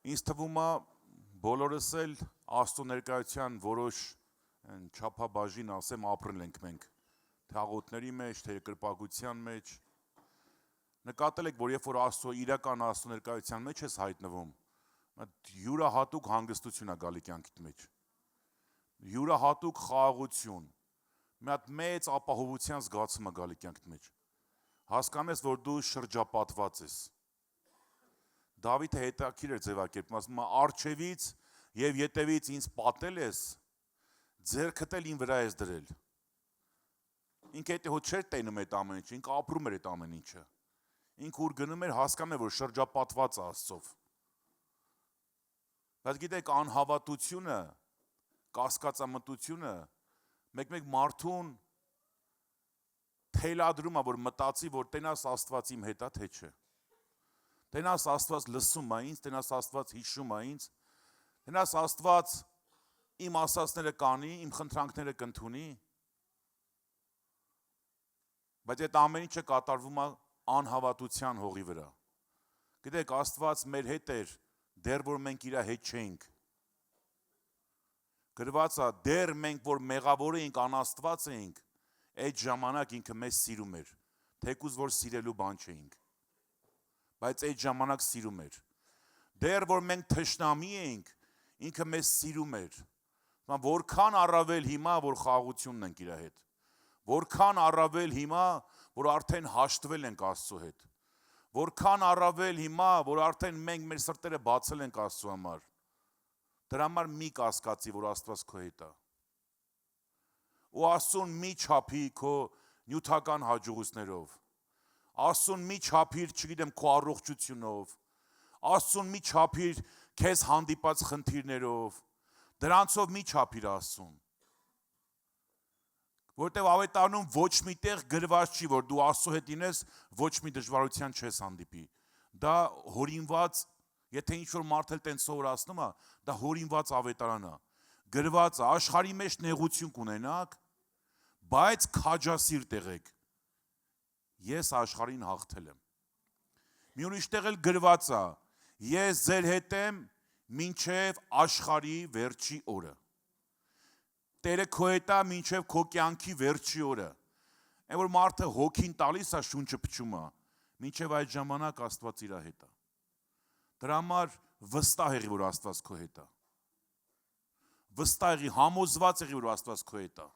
Ինձ թվում է բոլորս էլ Աստծո ներկայության որոշ չափաբաժին ասեմ ապրել ենք մենք, թե աղոթների մեջ, թե երկրպագության մեջ։ Նկատել եք, որ երբ որ իրական Աստծո ներկայության մեջ ես հայտնվում, յուրահատուկ հանգստություն է գալի կյանքիդ մեջ, յուրահատուկ խաղաղություն, մի հատ մեծ ապահովության զգացում է գալի կյանքիդ մեջ, հասկանում ես, որ դու շրջապատված ես։ Դավիթը հետաքրքիր էր ձևակերպում, ասում է առջևից եւ ետևից ինձ պատել ես, ձեռքդ էլ իմ վրա ես դրել։ Ինքը հետո չէր տենում այդ ամեն ինչը, ինքը ապրում էր այդ ամեն ինչը։ Ինքը ուր գնում էր, հասկանում էր, որ շրջապատված է Աստծով։ Բայց գիտեք, անհավատությունը, կասկածամտությունը մեկ-մեկ մարդուն թելադրում է, որ մտածի, որ տենաս Աստված իմ հետ է, թե չէ։ Տենաս Աստված լսում է ինձ, տենաս Աստված հիշում է ինձ, տենաս Աստված իմ ասածները կանի, իմ խնդրանքները կընդունի։ Բայց այդ ամեն ինչը կատարվում է անհավատության հողի վրա։ Գիտեք, Աստված մեր հետ էր, դեռ որ մենք իր հետ չէինք։ Գրված է, դեռ մենք որ մեղավոր էինք, անաստված էինք, այդ ժամանակ ինքը մեզ սիրում էր, թեկուզ որ սիրելու բան չէինք, բայց այդ ժամանակ սիրում էր։ Դեռ որ մենք թշնամի էինք, ինքը մեզ սիրում էր։ Որքան առավել հիմա, որ խաղաղությունն ենք իր հետ, որքան առավել հիմա, որ արդեն հաշտվել ենք Աստծո հետ, որքան առավել հիմա, որ արդեն մենք մեր սրտերը բացել ենք Աստծո համար, դրա համար մի կասկածի, որ Աստված քո հետ է։ Ու Աստծուն մի չափի քո նյութական հաջողություններով, Աստծուն մի չափիր, չգիտեմ, քո առողջությունով, Աստծուն մի չափիր քեզ հանդիպած խնդիրներով, դրանցով մի չափիր Աստծուն։ Որտեվ ավետարանում ոչ մի տեղ գրված չի, որ դու Աստծո հետ ինես, ոչ մի դժվարության չես հանդիպի։ Դա հորինված, եթե ինչ-որ մարդ էլ տենց սովորացնում է, դա հորինված ավետարան է։ Գրված է, աշխարհի մեջ նեղություն կունենաք, բայց քաջասիրտ եղեք։ Ես աշխարհին հաղթել եմ։ Մի ուրիշ տեղ էլ գրված է, ես ձեր հետ եմ մինչև աշխարհի վերջի օրը։ Տերը քո հետ է մինչև քո կյանքի վերջի օրը։ Այն որ մարդը հոգին տալիս է, շունչը փչում է, մինչև այդ ժամանակ Աստված իր հետ է։ Դրա համար վստահ եղի, որ Աստված քո հետ է։ Վստահ եղի, համոզված եղի, որ Աստված քո հետ է։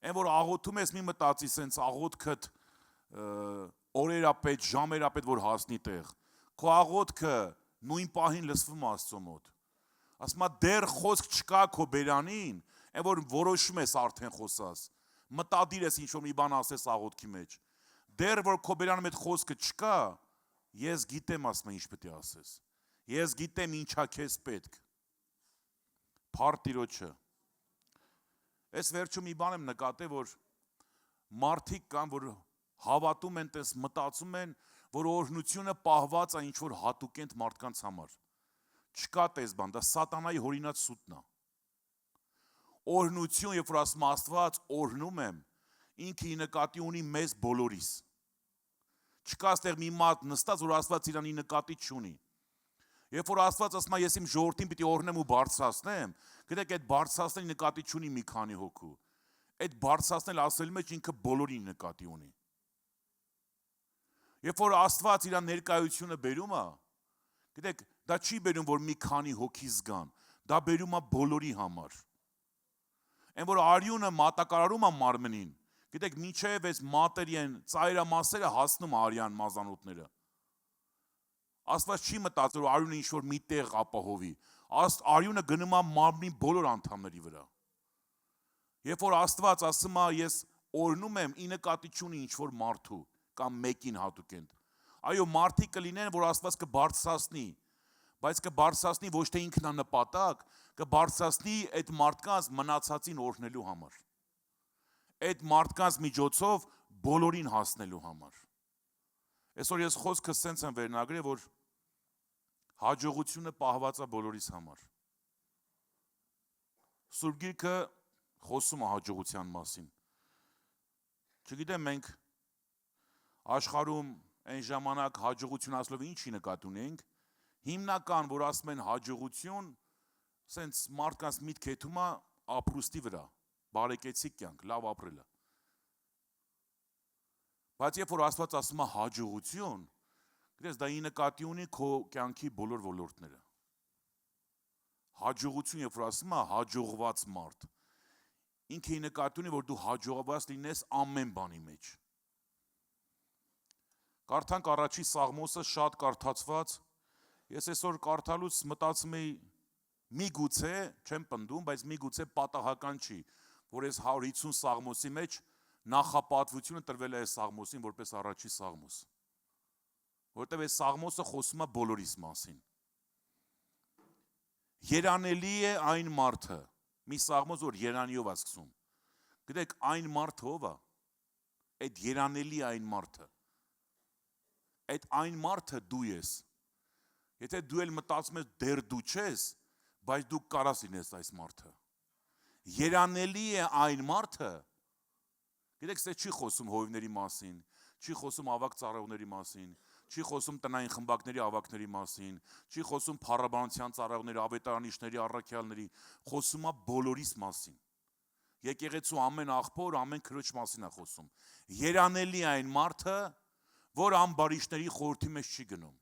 Այն որ աղոթում ես, մի մտածի սենց աղոթքդ օրերապետ, ժամերապետ, որ հասնի տեղ։ Քո աղոթքը նույն պահին լսվում է Աստծո մոտ։ Ասում է դեռ խոսք չկա քո բերանին, այն որ որոշում ես արդեն խոսած։ Մտադիր ես ինչ-որ մի բան ասես աղոթքի մեջ։ Դեռ որ քո բերանում այդ խոսքը չկա, ես գիտեմ, ասում է, ինչ պետք է ասես։ Ես գիտեմ ինչա քեզ պետք։ Փառք Տիրոջը։ Այս վերջում մի բան եմ նկատել, որ մարդիկ կան, որ հավատում են, տես մտածում են, որ օրհնությունը պահված է ինչ-որ հատուկենտ մարդկանց համար։ Չկա տես բան, դա սատանայի հորինած սուտն է։ Օրհնություն, երբ որ ասում Աստված օրհնում եմ, ինքը ի նկատի ունի մեզ բոլորիս։ Չկա այստեղ մի մարդ նստած, որ Աստված իրան ի նկատի չունի։ Երբ որ Աստված ասում է, ես իմ ժողովրդին պիտի օրհնեմ ու բարձրացնեմ, գիտեք, այդ բարձրացնելը նկատի չունի մի քանի հոգու։ Այդ բարձրացնել ասելու մեջ ինքը բոլորին նկատի ունի։ Երբ որ Աստված իր ներկայությունը բերում է, գիտեք, դա չի բերում, որ մի քանի հոգի զգան, դա բերում է բոլորի համար։ Այն որ արյունը մատակարարում է մարմնին, գիտեք, մինչև այս մատերի են ծայրամասերը հասնում արյան մազանոթները։ Աստված չի մտածել, որ արյունը ինչ-որ մի տեղ ապահովի, արյունը գնում է մարմնի բոլոր անդամների վրա։ Երբ որ Աստված ասում է, ես օրհնում եմ, ի նկատի չունի ինչ-որ մարդու կամ մեկին հատուկենտ։ Այո, մարդիկ կլինեն, որ Աստված կբարձրացնի, բայց կբարձրացնի ոչ թե ինքնանպատակ, կբարձրացնի այդ մարդկանց մնացածին օրհնելու համար։ Այդ մարդկանց միջոցով բոլորին հասնելու համար։ Այսօր ես խոսքս սենց եմ վերնագրել, որ հաջողությունը պահված է բոլորիս համար։ Սուրբ Գիրքը խոսում է հաջողության մասին։ Չգիտեմ, մենք աշխարհում այն ժամանակ հաջողություն ասելով ինչի նկատի ունենք, Հիմնական, որ ասում են հաջողություն, սենց մարդկանց միտք եթում է ապրուստի վրա, բարեկեցիկ կյանք, լավ ապրելը։ Բայց երբ որ Աստված ասում է հաջողություն, գիտես դա ի նկատի ունի քո կյանքի բոլոր ոլորտները։ Հաջողություն, երբ որ ասում է հաջողված մարդ, ինքը ի նկատի ունի, որ դու հաջողված լինես ամեն բանի մեջ։ Կարդանք առաջի Սաղմոսը շատ կարդացված, ես այսօր կարդալուց մտածում էի միգուցե, չեմ պնդում, բայց միգուցե պատահական չի, որ այս 150 Սաղմոսի մեջ նախապատվությունը տրվել է այս Սաղմոսին որպես առաջի Սաղմոս։ Որտեւ այս Սաղմոսը խոսում է բոլորիս մասին։ Երանելի է այն մարդը, մի Սաղմոս, որ երանիով է սկսում։ Գիտեք, այն մարդը ով է, այդ երանելի այն մարդը, այդ այն մարդը դու ես։ Եթե դու էլ մտածում ես դեռ դու չես, բայց դու կարաս լինես այս մարդը։ Երանելի է այն մարդը, գիտեք, սա չի խոսում հովիվների մասին, չի խոսում ավագ ծառայողների մասին, չի խոսում տնային խմբակների ավագների մասին, չի խոսում փառաբանության ծառայողների, ավետարանիչների, առաքյալների, խոսում է բոլորիս մասին։ Եկեղեցու ամեն աղբոր, ամեն քրոջ մասին է խոսում։ Երանելի այն մարդը, որ ամբարիշտների խորհրդի մեջ չի գնում։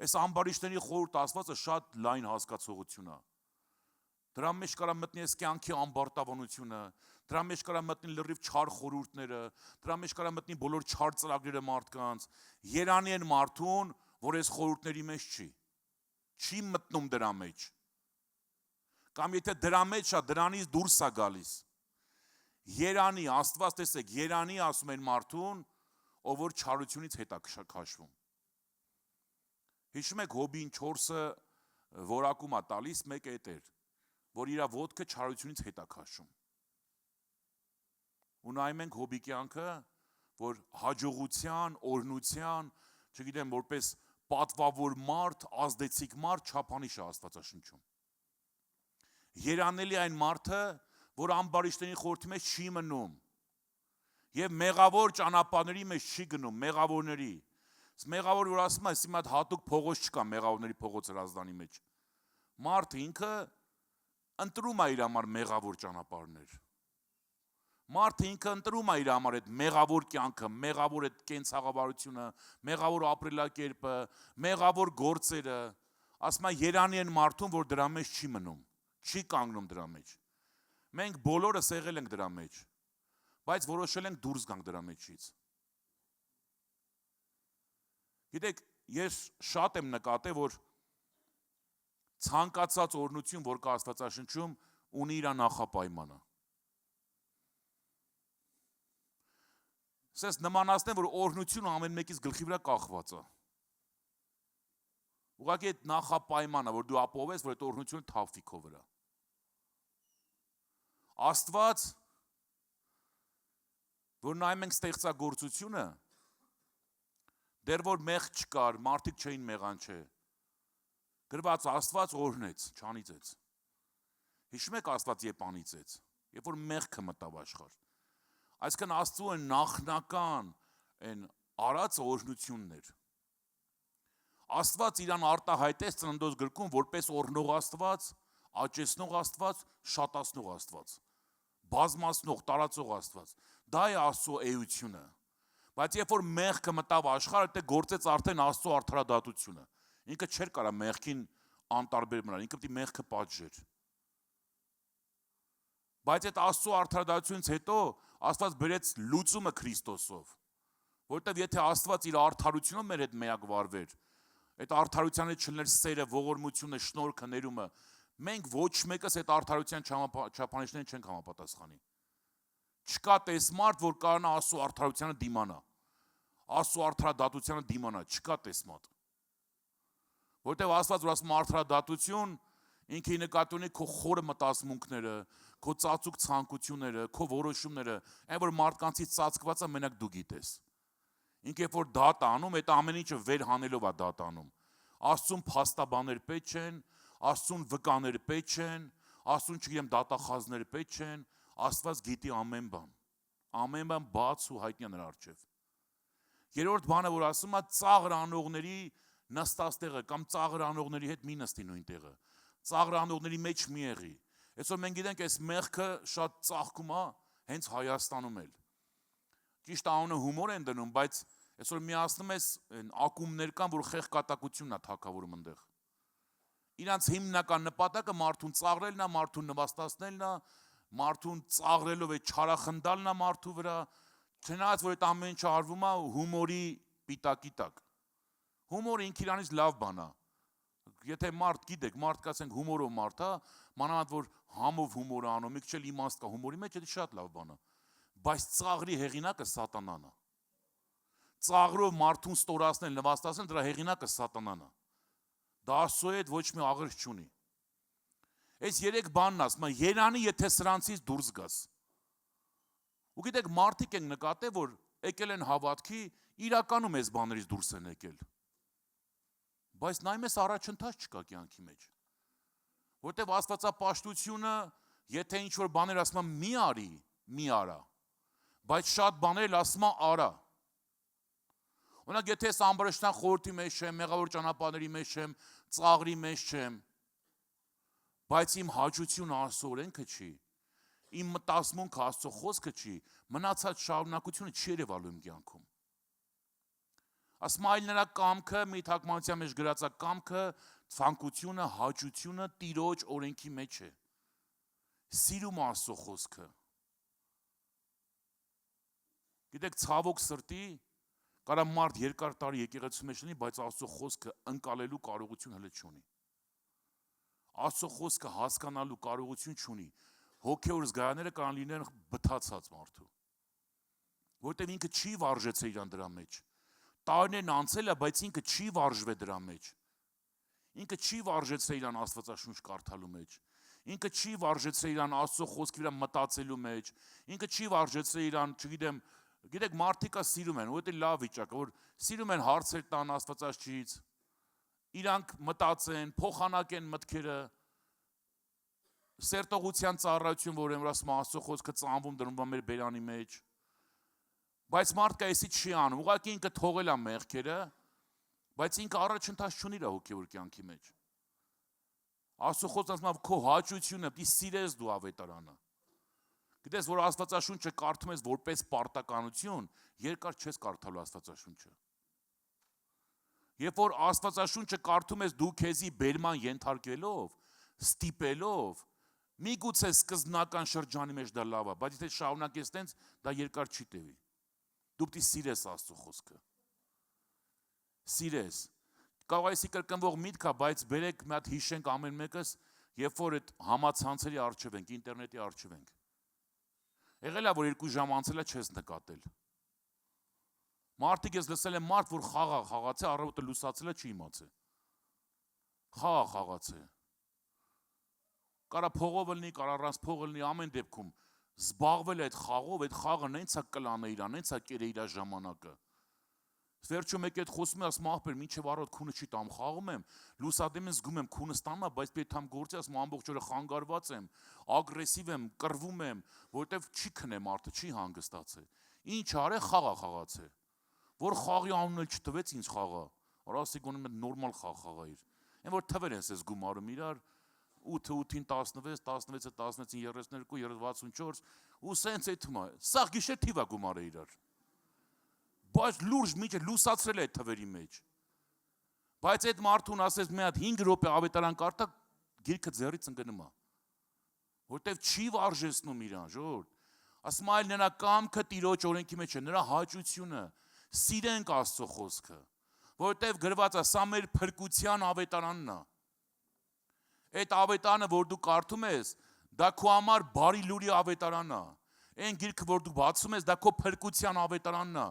Այս ամբարիշտների խորհուրդ ասվածը շատ լայն հասկացողություն է։ Դրա մեջ կարա մտնի այս կյանքի ամբարտավանությունը, դրա մեջ կարա մտնի լրիվ չար խորհուրդները, դրա մեջ կարա մտնի բոլոր չար ծրագրերը մարդկանց։ Երանի են մարդուն, որ այս խորհուրդների մեջ չի մտնում դրա մեջ։ Կամ եթե դրա մեջ է, դրանից դուրս է գալիս։ Երանի, Աստված տեսեք, երանի ասում են մարդուն, ով որ չարությունից հետ է քաշվում։ Հիշում եք Հոբին 4-ը որակում է տալիս, մեկը էդ էր, որ իր ոտքը չարությունից հետ է քաշում։ Ու նայում ենք Հոբի կյանքը, որ հաջողության, օրհնության, չգիտեմ, որպես պատվավոր մարդ, ազդեցիկ մարդ չափանիշ է Աստվածաշնչում։ Երանելի այն մարդը, որ ամբարիշտների խորհրդի մեջ չի մնում եւ մեղավոր ճանապարհների մեջ չի գնում, մեղավորների։ Մեղավոր որ ասում է, հիմա հատուկ փողոց չկա մեղավորների փողոց Հրազդանի մեջ։ Մարդը ինքը ընտրում է իր համար մեղավոր ճանապարհներ։ Մարդը ինքը ընտրում է իր համար այդ մեղավոր կյանքը, մեղավոր այդ կենցաղավարությունը, մեղավոր ապրելակերպը, մեղավոր գործերը, ասում է երանի են մարդուն, որ դրա մեջ չի մնում, չի կանգնում դրա մեջ։ Մենք բոլորս եղել ենք դրա մեջ, բայց որոշել ենք դուրս գանք դրա մեջից։ Գիտեք, ես շատ եմ նկատել, որ ցանկացած օրհնություն, որ կա Աստվածաշնչում, ունի իր նախապայմանը։ Սենց նմանացնեմ, որ օրհնությունը ամեն մեկից գլխի վրա կախված է։ Ուղղակի այդ նախապայմանը, որ դու ապահովես, որ այդ օրհնությունը թափվի քո վրա։ Աստված, որ նայում ենք ստեղծագործությունը, դեռ որ մեղք չկար, մարդիկ չէին մեղանչել։ Գրված Աստված օրհնեց, չանիծեց։ Հիշում եք Աստված երբ անիծեց, երբ որ մեղքը մտավ աշխարհ։ Այսինքն Աստծու են նախնական այն արած օրհնությունն էր։ Աստված իրան արտահայտեց Ծննդոց գրքում որպես օրհնող Աստված, աճեցնող Աստված, շատացնող Աստված, բազմացնող, տարածող Աստված։ Դա է Աստծո էությունը։ Բայց երբ որ մեղքը մտավ աշխարհ, դա գործեց արդեն Աստծո արդարադատությունը։ Ինքը չէր կարա մեղքին անտարբեր մնալ, ինքը պետք է մեղքը պատժեր։ Բայց այդ Աստծո արդարադատությունից հետո Աստված բերեց լուծումը Քրիստոսով, որտեղ եթե Աստված իր արդարությունով մեր հետ միակ վարվեր, այդ արդարությանը չլներ սերը, ողորմությունը, շնորհքը, ներումը, մենք ոչ մեկս այդ արդարության չափանիշներին չենք համապատասխանի։ Չկա տեսմարդ, որ կարողանա Աստծո արդարությանը դիմանա, Աստծո արդարադատությանը դիմանա, չկա տեսմարդ։ Որտեղ Աստված որ ասում արդարադատություն, ինքը նկատի ունի քո խորը մտածմունքները, քո ծածուկ ցանկությունները, քո որոշումները, այն որ մարդկանցից ծածկված է մենակ դու գիտես։ Ինքը երբ որ դատ անում, այդ ամեն ինչը վեր հանելով է դատ անում։ Աստծուն փաստաբաներ պետք չեն, Աստծուն վկաներ պետք չեն, Աստծուն չգիտեմ դատախազներ պետք չեն, Աստված գիտի ամեն բան բաց ու հայտնի նրա առջև։ Երրորդ բանը որ ասում է ծաղր անողների նստած տեղը կամ ծաղր անողների հետ մի նստի նույն տեղը։ Ծաղր անողների մեջ մի եղի։ Այսօր մենք գիտենք, այս մեղքը շատ ծաղկում է հենց Հայաստանում էլ։ Ճիշտ անունը հումոր են դնում, բայց այսօր միացնում ես ակումբներ կան, որ խեղկատակությունն է թակավորում այնտեղ։ Իրանց հիմնական նպատակը մարդուն ծաղրելն է, մարդուն նվաստացնելն է, մարդուն ծաղրելով է չարախնդալն է մարդու վրա, չնայած որ այդ ամեն ինչը արվում է հումորի պիտակի տակ։ Հումորը ինքը իրանից լավ բան է։ Եթե մարդ գիտեք, մարդ կասենք հումորով մարդ է, մանավանդ որ համով հումոր է անում, մի քիչ էլ իմաստ կա հումորի մեջ, դա շատ լավ բան է։ Բայց ծաղրի հեղինակը սատանան է։ Ծաղրով մարդուն ստորացնել, նվաստացնել, դրա հեղինակը սատանան է։ Դա Աստծո հետ ոչ մի աղերս չունի։ Այս 3 բանն ասում է, երանի եթե սրանցից դուրս գաս։ Ու գիտեք, մարդիկ են նկատել, որ եկել են հավատքի, իրականում այս բաներից դուրս են եկել։ Բայց նայում ես առաջընթաց չկա կյանքի մեջ։ Որտեվ աստվածապաշտությունը, եթե ինչ-որ բաներ ասում է մի արի, մի արա, բայց շատ բաներ ասում է արա։ Օրինակ, եթե ես ամբարշտան խորհրդի մեջ չեմ, մեղավոր ճանապարհների մեջ չեմ, ծաղրի մեջ չեմ, բայց իմ հաճությունը Աստծո օրենքը չի, իմ մտածմունքը Աստծո խոսքը չի, մնացած շարունակությունը չի երևալու իմ կյանքում։ Ասում այլ նրա կամքը, մի թարգմանության մեջ գրած է կամքը, ցանկությունը, հաճությունը Տիրոջ օրենքի մեջ է։ Սիրում Աստծո խոսքը։ Գիտեք, ցավոք սրտի, կարա մարդ երկար տարի եկեղեցու մեջ լինի, բայց Աստծո խոսքը ընկալելու կարողություն հələ չունի։ Աստծո խոսքը հասկանալու կարողություն չունի։ Հոգևոր զգայաները կարող լինեն բթացած մարդու։ Որտեղ ինքը չի վարժեցել իրան դրա մեջ։ Տարիներն անցել է, բայց ինքը չի վարժվել դրա մեջ։ Ինքը չի վարժեցել իրան Աստվածաշունչ կարդալու մեջ։ Ինքը չի վարժեցել իրան Աստծո խոսքի վրա մտածելու մեջ։ Ինքը չի վարժեցել իրան, չգիտեմ, գիտեք, մարդիկա սիրում են, ու դա լավ վիճակ է, որ սիրում են հարցեր տան Աստվածաշունչից, իրանք մտածեն, փոխանակեն մտքերը, սերտողության ծառայություն, որ եմ ասում Աստծո խոսքը ծանվում դրվում է մեր բերանի մեջ, բայց մարդկա էսի չի անում, ուղղակի ինքը թողել է մեղքերը, բայց ինքը առաջընթաց չունի իր հոգևոր կյանքի մեջ։ Աստծո խոսքը ասում է քո հաճությունը, պիտի սիրես դու ավետարանը։ Գիտես, որ Աստվածաշունչը կարդում ես որպես պարտականություն, երկար չես կարդալու Աստվածաշունչը։ Երբ որ Աստվածաշունչը կարդում ես դու քեզի բերման ենթարկելով, ստիպելով, միգուցե սկզբնական շրջանի մեջ դա լավ է, բայց եթե շարունակես տենց, դա երկար չի տևի։ Դու պիտի սիրես Աստծո խոսքը։ Սիրես։ Կարող է կրկնվող միտք է, բայց բերեք մի հատ հիշենք ամեն մեկս, երբ որ այդ համացանցերի առջև ենք, ինտերնետի առջև ենք։ Եղել է, որ 2 ժամ անցել է չես նկատել։ Մարդիկ ես լսել եմ մարդ, որ խաղացել, առավոտը լուսացել է չի իմացել։ Խաղացել։ Կարա փողով լինի, կարա առանց փողը լինի, ամեն դեպքում զբաղվել է այդ խաղով, այդ խաղը նենց է կլանը իրան, նենց է կերե իր ժամանակը։ Վերջում եկի այդ խոսում է, ասում ախպեր, մինչև առավոտ քունը չի տամ, խաղում եմ, լուսադեմ եմ, զգում եմ քունը ստանում է, բայց պետք է գործի, ասում ամբողջ օրը խանգարված եմ, ագրեսիվ եմ, կռվում եմ, որովհետև չի քնեմ արդը, չի հանգստացել։ Ինչ արե խաղացել։ Որ խաղի անունը չտվեց ինձ խաղա, առասիկ ունում է նորմալ խաղա իր։ Այն որ թվեր ես ես գումարում իրար 8-8-ին 16, 16-ը 16-ին 32, 64 ու սենց է թվում է, սաղ գիշեր թիվ է գումարը իրար։ Բայց լուրջ միջը լուսացրել է այդ թվերի մեջ։ Բայց այդ մարդուն ասես մի հատ 5 րոպե ավետարան կարդա, գիրքը ձեռից ընկնում է։ Որտեվ չի վարժեցնում իրան, ժողովուրդ։ Ասում այլ նրա կամքը Տիրոջ օրենքի մեջ է, նրա հաճությունը, սիրենք Աստծո խոսքը, որտեվ գրված է, սա մեր փրկության ավետարանն է։ Այդ ավետարանը, որ դու կարդում ես, դա քո համար բարի լուրի ավետարանն է։ Այն գիրքը, որ դու բացում ես, դա քո փրկության ավետարանն է։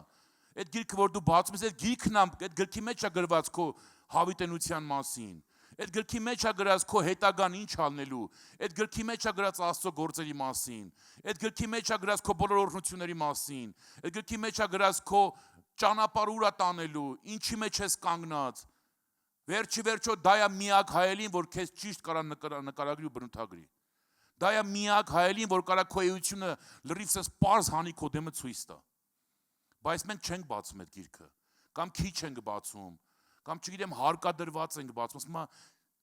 Այդ գիրքը, որ դու բացում ես, այդ գիրքն է, այդ գրքի մեջ է գրված քո հավիտենության մասին։ Այդ գրքի մեջ է գրած քո հետագան ինչ անելու, այդ գրքի մեջ է գրած Աստծո գործերի մասին, այդ գրքի մեջ է գրած քո բոլոր օրհնությունների մասին, այդ գրքի մեջ է գրած քո ճանապարհը ուր է տանելու, ինչի մեջ ես կանգնած։ Վերջո դա է միակ հայելին, որ քեզ ճիշտ կարա նկարագրի ու բնութագրի։ Դա է միակ հայելին, որ կարա քո էությունը լրիվ սենց պարզ հանի քո դեմը ցույց տա։ Բայց մենք չենք բացում այդ գիրքը, կամ քիչ ենք բացում, Կամ չգիտեմ հարկադրված ենք բացում, ասում եմ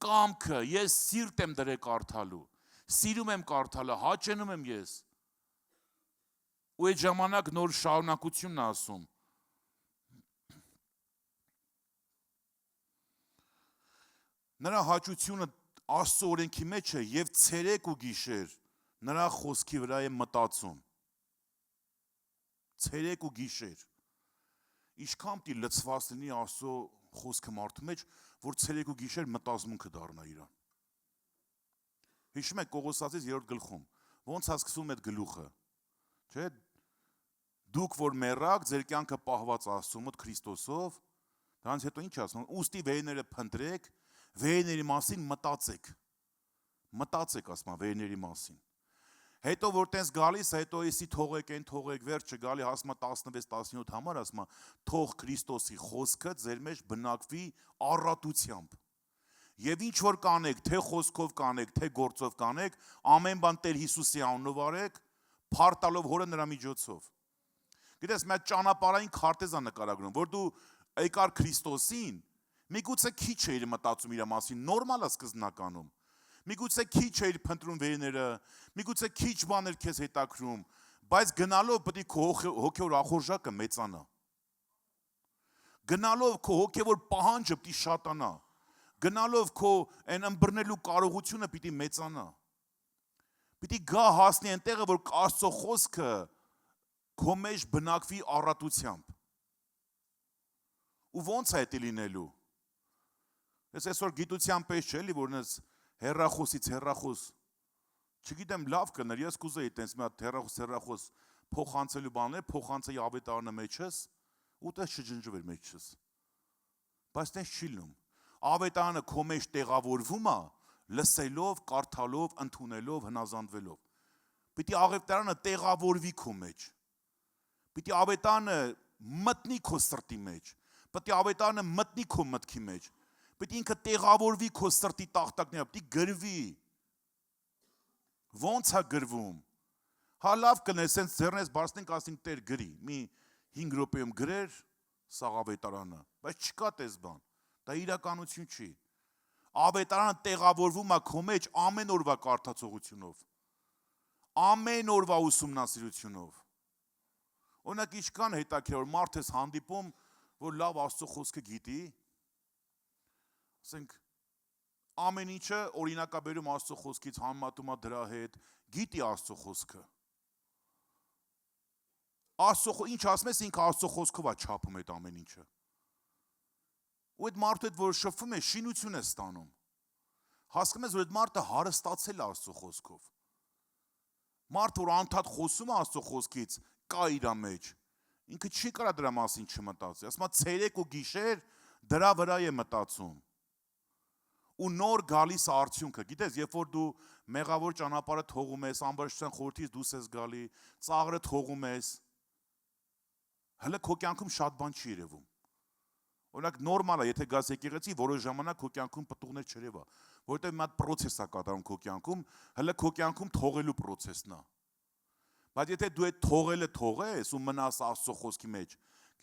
կամքը, ես սիրտ եմ դրել կարդալու, սիրում եմ կարդալը, հաճենում եմ ես։ Ու այդ ժամանակ նոր շարունակությունն ասում։ Նրա հաճությունը Աստծո օրենքի մեջ է եւ ցերեկ ու գիշեր նրա խոսքի վրա է մտածում։ Ցերեկ ու գիշեր։ Ինչքան պիտի լցված լինի Աստծո խոսքը մարդու մեջ, որ ցերեկ ու գիշեր մտածմունքը դառնա իրան։ Հիշում եք Կողոսացիս 3-րդ գլխում, ոնց է սկսվում այդ գլուխը, չէ՞։ Դուք որ մեռաք, ձեր կյանքը պահված Աստծո մոտ Քրիստոսով, դրանից հետո ինչ ասում, ուստի վեհները փնտրեք, վեհների մասին մտածեք։ Մտածեք, ասում եմ, վեհների մասին։ Հետո որ տես գալիս, հետո էսի թողեք, այն թողեք, վերջը գալի հասմա 16-17 համար, ասում եմ, թող Քրիստոսի խոսքը ձեր մեջ բնակվի առատությամբ։ Եվ ինչ որ կանեք, թե խոսքով կանեք, թե գործով կանեք, ամեն բան Տեր Հիսուսի անունով արեք, փառտալով Հորը նրա միջոցով։ Գիտես, մեր ճանապարհային քարտեզա նկարագրում, որ դու եկար Քրիստոսին, միգուցե քիչ էիր մտածում իր մասին, նորմալ է սկզբնականում։ Միգուցե քիչ էիր փնտրում վեհները, միգուցե քիչ բաներ քեզ հետաքրում, բայց գնալով պետք է քո հոգևոր ախորժակը մեծանա։ Գնալով քո հոգևոր պահանջը պետք է շատանա։ Գնալով քո այն ըմբռնելու կարողությունը պիտի մեծանա։ Պիտի գա հասնի այնտեղը, որ Աստծո խոսքը քո մեջ բնակվի առատությամբ։ Ու ո՞նց է դա լինելու։ Ես այսօր գիտության պես չէ, որ նես հեռախոսից հեռախոս, չգիտեմ լավ կներ, ես կուզեի տենց մի հատ հեռախոս փոխանցելու բաներ, փոխանցեի ավետարանը մեջս, ու տես չջնջվեր մեջս։ Բայց տենց չի լինում։ Ավետարանը քո մեջ տեղավորվում է, լսելով, կարդալով, ընդունելով, հնազանդվելով։ Պիտի ավետարանը տեղավորվի քո մեջ։ Պիտի ավետարանը մտնի քո սրտի մեջ։ Պիտի ավետարանը մտնի քո մտքի մեջ։ Պիտի ինքը տեղավորվի քո սրտի տախտակները, պիտի գրվի։ Ոնց է գրվում։ Հա լավ կներ, սենց ձեռնես բարձնենք ասենք Տեր գրի, մի 5 րոպեում գրեր սաղ ավետարանը, բայց չկա տես բան, դա իրականություն չի։ Ավետարանը տեղավորվում է քո մեջ ամեն օրվա կարդացողությունով, ամեն օրվա ուսումնասիրությունով։ Օրինակ ինչքան հետաքրքիր որ մարդ ես հանդիպում, որ լավ Աստծո խոսքը գիտի, ասենք ամեն ինչը օրինակաբերում Աստծո խոսքից համեմատում է դրա հետ, գիտի Աստծո խոսքը։ Աստծո ինչ ասում ես, ինքը Աստծո խոսքով է չափում այդ ամեն ինչը։ Ու այդ մարդու հետ որ շփվում է, շինություն է ստանում։ Հասկանում ես, որ այդ մարդը հարստացել է Աստծո խոսքով։ Մարդ որ անդադ խոսում է Աստծո խոսքից, կա իր մեջ։ Ինքը չի կարա դրա մասին չմտածի։ Ասում է ցերեկ ու գիշեր դրա վրա է մտածում։ Ու նոր գալիս արդյունքը, գիտես, երբ որ դու մեղավոր ճանապարհը թողում ես, ամբարշտության խորհրդից դուրս ես գալի, ծաղրը թողում ես, հələ քո կյանքում շատ բան չի երևում։ Օրինակ նորմալ է, եթե գաս եկեղեցի, որոշ ժամանակ քո կյանքում պտուղներ չերևա, որովհետև մի հատ process է կատարում քո կյանքում, հələ քո կյանքում թողելու process-ն է։ Բայց եթե դու այդ թողելը թողես ու մնաս Աստծո խոսքի մեջ,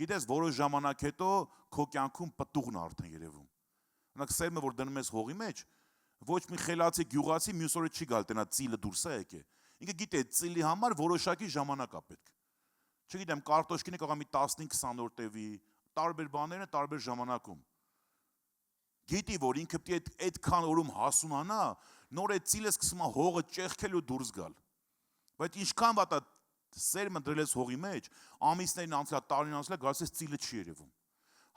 գիտես, որոշ ժամանակ հետո քո կյանքում պտուղն արդեն երևում։ Օրինակ սերմը, որ դնում ես հողի մեջ, ոչ մի խելացի գյուղացի մյուս օրը չի գալ տնա ծիլը դուրս է եկե։ Ինքը գիտե ծիլի համար որոշակի ժամանակ է պետք։ Չգիտեմ, կարտոշկինը կարող է մի 15-20 օր տևի, տարբեր բաները տարբեր ժամանակում։ Գիտի, որ ինքը պետք է այդքան օրում հասունանա, նոր այդ ծիլը սկսում է հողը ճեղքել ու դուրս գալ։ Բայց ինչքան վատա սերմը դրել ես հողի մեջ, ամիսներին անցලා, տարին անցලා, գալիս է ծիլը չի երևում։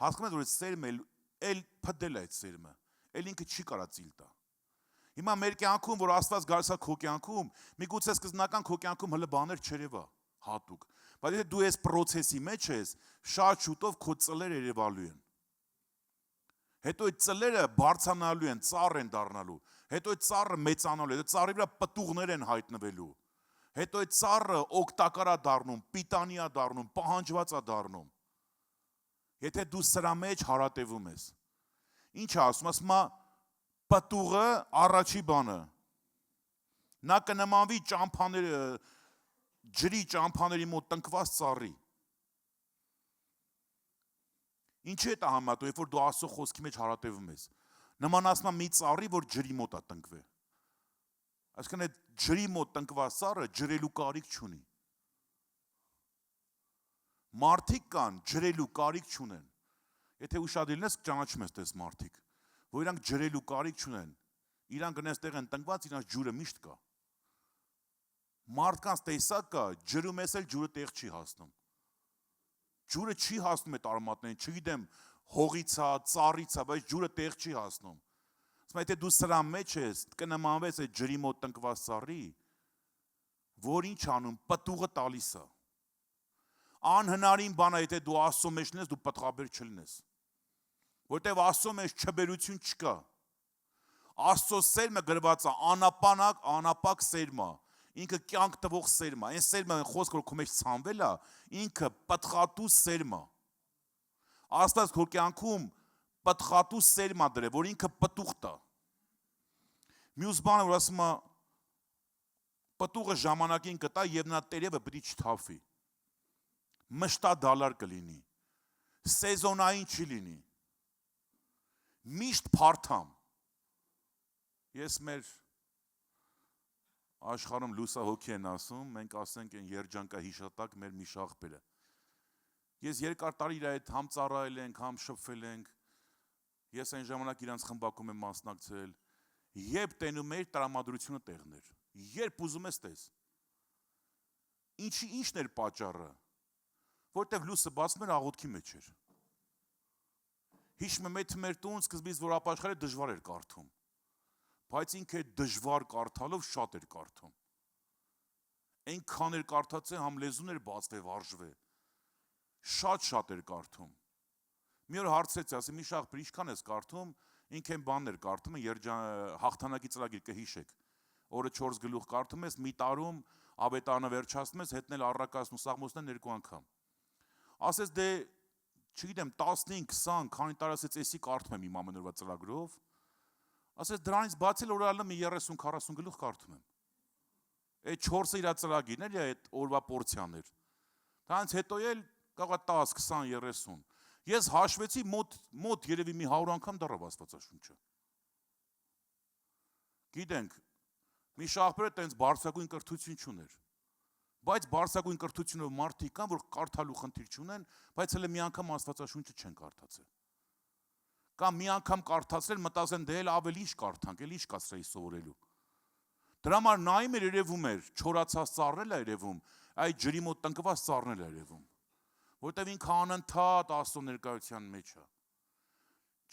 Հասկանում ես, որ այդ սերմը էլ փդել է այդ սերմը, էլ ինքը չի կարա ծիլ տա։ Հիմա մեր կյանքում, որ Աստված գալիս է քո կյանքում, միգուցե սկզբնական քո կյանքում հələ բաներ չերևա հատուկ։ Բայց եթե դու այս process-ի մեջ ես, շատ շուտով քո ծլերը երևալու են։ Հետո այդ ծլերը բարձրանալու են, ծառ են դառնալու։ Հետո այդ ծառը մեծանալու է, այդ ծառի վրա պտուղներ են հայտնվելու։ Հետո այդ ծառը օգտակար է դառնում, պիտանի է դառնում, պահանջված է դառնում։ Եթե դու սրա մեջ հարատևում ես։ Ինչ է ասում, ասում է պտուղը առաջի բանը։ Նա կնմանվի ճամփաները, ջրի ճամփաների մոտ տնկված ծառի։ Ինչի է դա համատու, երբ որ դու Աստծո խոսքի մեջ հարատևում ես։ Նմանացնա մի ծառի, որ ջրի մոտ է տնկվե։ Այսինքն այդ ջրի մոտ տնկված ծառը ջրելու կարիք չունի։ Մարդիկ կան ջրելու կարիք չունեն։ Եթե ուշադրին ես ճանաչում ես դες մարդիկ, որ իրանք ջրելու կարիք չունեն։ Իրանք գնես տեղ են տնկված, իրանք ջուրը միշտ կա։ Մարդկանց տեսակ կա, ջրում ես էլ ջուրը տեղ չի հասնում։ Ջուրը չի հասնում այդ արմատներին, չգիտեմ, հողից է, ծառից է, բայց ջուրը տեղ չի հասնում։ Ասում եթե դու սրա մեջ ես, կնմանվես այդ ջրի մոտ տնկված ծառի, որ ինչ անում, պտուղը տալիս է։ Անհնարին բան է, եթե դու Աստծո մեջ լինես, դու պտղաբեր չլինես։ Որտեվ Աստծո մեջ չբերություն չկա։ Աստծո սերմը գրված է անապակ սերմ է։ Ինքը կյանք տվող սերմ է։ Այն սերմը խոսքը որ քո մեջ ցանվել է, ինքը պտղատու սերմ է։ Աստված քո կյանքում պտղատու սերմ է դրել, որ ինքը պտուղ տա։ Մյուս բանը որ ասում է պտուղը ժամանակին կտա եւ նա տերևը պիտի չթափվի։ Մշտադալար կլինի։ Սեզոնային չի լինի։ Միշտ փարթամ։ Ես մեր աշխարհում լուսահոգի են ասում, մենք ասենք են երջանկա հիշատակ մեր մի շախբերը։ Ես երկար տարի իր այդ համ ծառայել ենք, համ շփվել ենք։ Ես այն ժամանակ իրանց խմբակում եմ մասնակցել։ Երբ տենում էր տրամադրությունը տեղներ։ Երբ ուզում ես տես։ Ինչն էր պատճառը։ Որտեվ լույսը բացում էր աղոթքի մեջ էր։ Հիշում եմ մեր տուն սկզբից որ ապաշխարը դժվար էր կարդում։ Բայց ինքը դժվար կարդալով շատ էր կարդում։ Այնքան էր կարդացել, համ լեզուն էր բացվե վարժվե։ Շատ էր կարդում։ Մի օր հարցրեցի, ասի մի շախբեր ինչքան ես կարդում, ինքը այն բանն էր կարդում, հաղթանակի ծրագիր կհիշեք։ Օրը 4 գլուխ կարդում ես, մի տարում ավետարանը վերջացնում ես, հետնել առակասն ու սաղմոսն երկու անգամ։ Ասես դե, չգիտեմ, 15, 20, քանի տարի ասեց, էսի կարդում եմ իմ ամեն օրվա ծրագրով։ Ասես դրանից բացել օրալը մի 30-40 գլուխ կարդում եմ։ Այդ 4-ը իր ծրագիրն էր, այդ օրվա պորցիաներ։ Դրանից հետո էլ կաղա 10, 20, 30։ Ես հաշվեցի մոտ երևի մի 100 անգամ դառավ Աստվածաշունչը։ Գիտենք, մի շախբերը տենց բարձրագույն կրթություն չուներ։ Բայց բարձրագույն կրթությունով մարդիկ կան, որ կարդալու խնդիր չունեն, բայց հələ մի անգամ Աստվածաշունչը չեն կարդացել։ Կամ մի անգամ կարդացել, մտածեն դե էլ ավելի ինչ կարդանք, էլ ինչ կա սրայի սովորելու։ Դրա համար նայում էր երևում էր, չորացած ծառն է երևում, այդ ջրի մոտ տնկված ծառն է երևում։ Որտեվ ինքը անընդհատ Աստծո ներկայության մեջ է։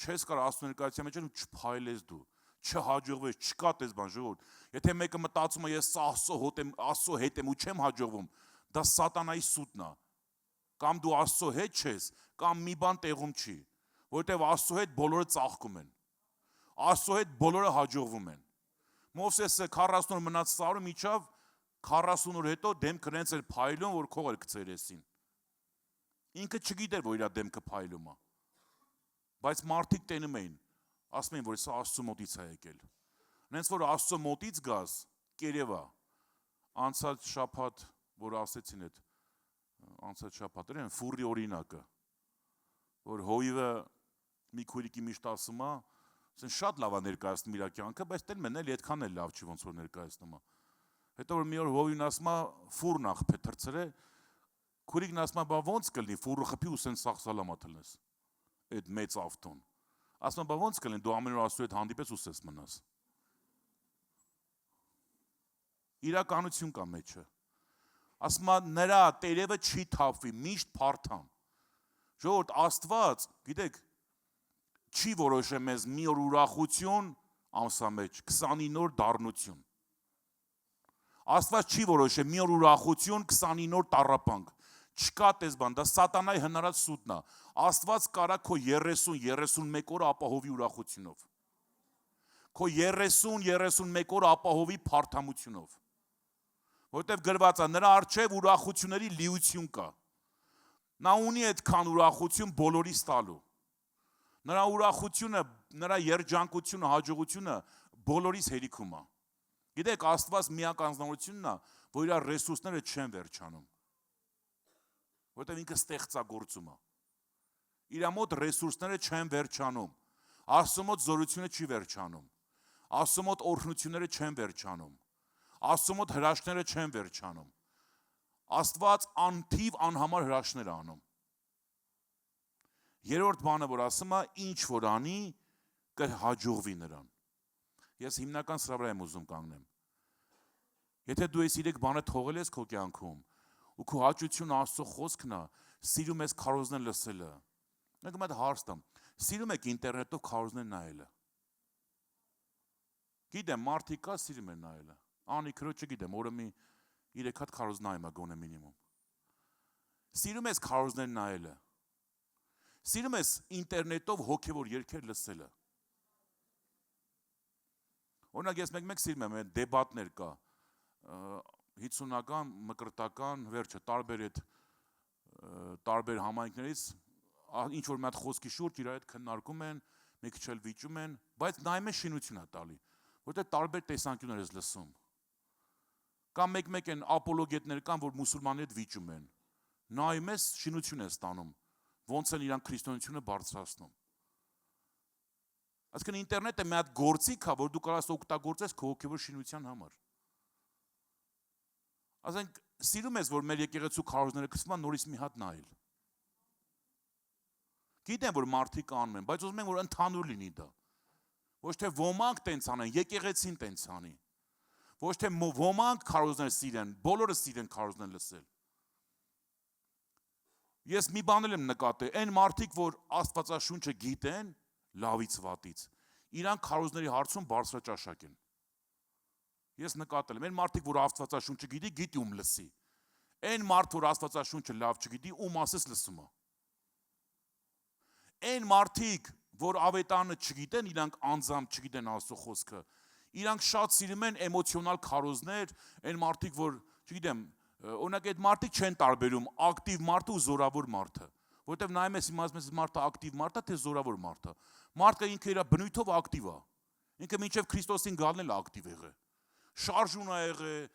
Չես կարող Աստծո ներկայության մեջ ու չփայլես դու, չհաջողվես, չկա տես բան ժողովուրդ։ Եթե մեկը մտածում է ես Աստծո հետ եմ ու չեմ հաջողվում, դա սատանայի սուտն է։ Կամ դու Աստծո հետ չես, կամ մի բան տեղում չի։ Որտեվ Աստծո հետ բոլորը ծաղկում են։ Աստծո հետ բոլորը հաջողվում են։ Մովսեսը 40 օր մնաց սարում իջավ, 40 օր հետո դեմքը հենց էր փայլում, որ քողեր գցերեսին։ Ինքը չգիտեր, որ իր դեմքը փայլում է։ Բայց մարդիկ տենում էին, ասում էին, որ սա Աստծո մոտից է եկել։ Նենց որ Աստծո մոտից գաս, կերևա։ Անցած շաբաթ, որ ասեցին այդ անցած շաբաթը, ֆուրի օրինակը, որ հոյվը մի քույրիկի միշտ ասում է, ասեն շատ լավ է ներկայացնում իր կյանքը, բայց տեն մեն էլ այդքան էլ լավ չի ոնց որ ներկայացնում է։ Հետո որ մի օր հոյուն ասում է ֆուրն աղբե թրծրե, քույրիկն ասում է, բա ոնց կլինի ֆուրը խփի ու սեն սաղ սալամա թլնես։ Այդ մեծ ավտոն։ Ասում է, բա ոնց կլինի դու ամեն օր Աստծո հետ հանդիպես ու սես մնաս։ Իրականություն կա մեջը։ Ասում է նրա տերևը չի թափվի, միշտ փարթամ։ Ժողովուրդ Աստված, գիտեք, չի որոշել մեզ մի օր ուրախություն, ամսա մեջ 29 օր դառնություն։ Աստված չի որոշել մի օր ուրախություն, 29 օր տառապանք։ Չկա տես բան, դա սատանայի հնարած սուտն է։ Աստված կարա քո 30-31 օր ապահովի ուրախությունով։ Քո 30-31 օր ապահովի փարթամությունով։ Որտեվ գրված է նրա առջև ուրախությունների լիություն կա։ Նա ունի այդքան ուրախություն բոլորիս տալու։ Նրա ուրախությունը, նրա երջանկությունը, հաջողությունը բոլորիս հերիքում է։ Գիտեք, Աստված միականձնությունն է, որ իր ռեսուրսները չեն վերջանում։ Որտեվ ինքը ստեղծագործում է։ իր մոտ ռեսուրսները չեն վերջանում, Աստծո մոտ զորությունը չի վերջանում, Աստծո մոտ օրհնությունները չեն վերջանում, Աստծո մոտ հրաշքները չեն վերջանում, Աստված անթիվ անհամար հրաշքներ է անում։ Երրորդ բանը, որ ասում է, ինչ որ անի, կհաջողվի նրան։ Ես հիմնական սրա վրա եմ ուզում կանգնեմ։ Եթե դու այս 3 բանը թողել ես քո կյանքում, ու քո հաճությունը Աստծո խոսքն է, սիրում ես քարոզներ լսելը։ Մենք մոտ հարց տամ, սիրում եք ինտերնետով քարոզներ նայելը։ Գիտեմ, մարդիկ կա սիրում են նայելը։ Անի քրոջը գիտեմ, օրը մի 3 հատ քարոզ նայում է գոնե մինիմում։ Սիրում ես քարոզներ նայելը։ Սիրում ես ինտերնետով հոգևոր երգեր լսելը։ Օրինակ ես մեկ սիրում եմ, դեբատներ կա, 50-ական, մկրտական, վերջը, տարբեր համայնքներից, ինչ որ մի հատ խոսքի շուրջ իր հետ քննարկում են, մի քիչ էլ վիճում են, բայց նայում են շինություն է տալի, որտեղ տարբեր տեսանկյուններ ես լսում։ Կամ մեկ են ապոլոգետներ կան, որ մուսուլմանների հետ վիճում են, նայում ես շինություն ես տանում, ոնց են իրանք քրիստոնեությունը բարձրացնում։ Այսինքն ինտերնետը մի հատ գործիք է, որ դու կարաս օգտագործես քո հոգևոր շինության համար։ Ասենք սիրում ես, որ մեր եկեղեցու քարոզները կսման նորից մի հատ նայել։ Գիտեմ, որ մարդիկ անում են, բայց ուզում եմ, որ ընդհանուր լինի դա։ Ոչ թե ոմանք տենց անեն, եկեղեցին տենց անի։ Ոչ թե ոմանք քարոզներ սիրեն, բոլորը սիրեն քարոզներ լսել։ Ես մի բան եմ նկատել, այն մարդիկ, որ Աստվածաշունչը գիտեն, լավից վատից, իրանք քարոզների հարցում բարձրաճաշակ են։ Ես նկատել եմ, այն մարդիկ, որ Աստվածաշունչը գիտի ում լսի։ Այն մարդ, որ Աստվածաշունչը լավ չգիտի, ում ասես լսում է։ Այն մարդիկ, որ ավետարանը չգիտեն, իրանք անձամբ չգիտեն Աստծո խոսքը, իրանք շատ սիրում են էմոցիոնալ քարոզներ, այն մարդիկ, որ, չգիտեմ, օրինակ այդ մարդիկ չեն տարբերում ակտիվ մարդը ու զորավոր մարդը, որտեվ նայում ես իմացում ես մարդը ակտիվ մարդ է, թե զորավոր մարդ է։ Մարդը ինքը իր բնույթով ակտիվ է։ Ինքը մինչև Քրիստոսին գալն էլ ակտիվ եղել։ Շարժուն է եղել,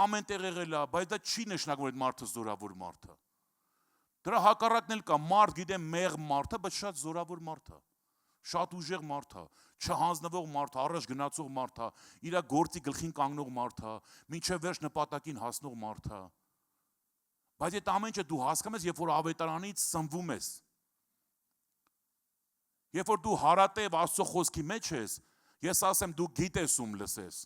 ամեն տեղ եղել է, բայց դա չի նշանակում, որ այդ մարդը զորավոր մարդ է։ Դրա հակառակն էլ կա, մարդ գիտեմ մեղմ մարդ է, բայց շատ զորավոր մարդ է։ Շատ ուժեղ մարդ է, չհանձնվող մարդ է, առաջ գնացող մարդ է, իր գործի գլխին կանգնող մարդ է, մինչև վերջ նպատակին հասնող մարդ է։ Բայց այդ ամեն ինչը դու հասկանում ես, երբ որ ավետարանից սնվում ես։ Երբ որ դու հարատև Աստծո խոսքի մեջ ես, ես ասեմ դու գիտես ում լսես,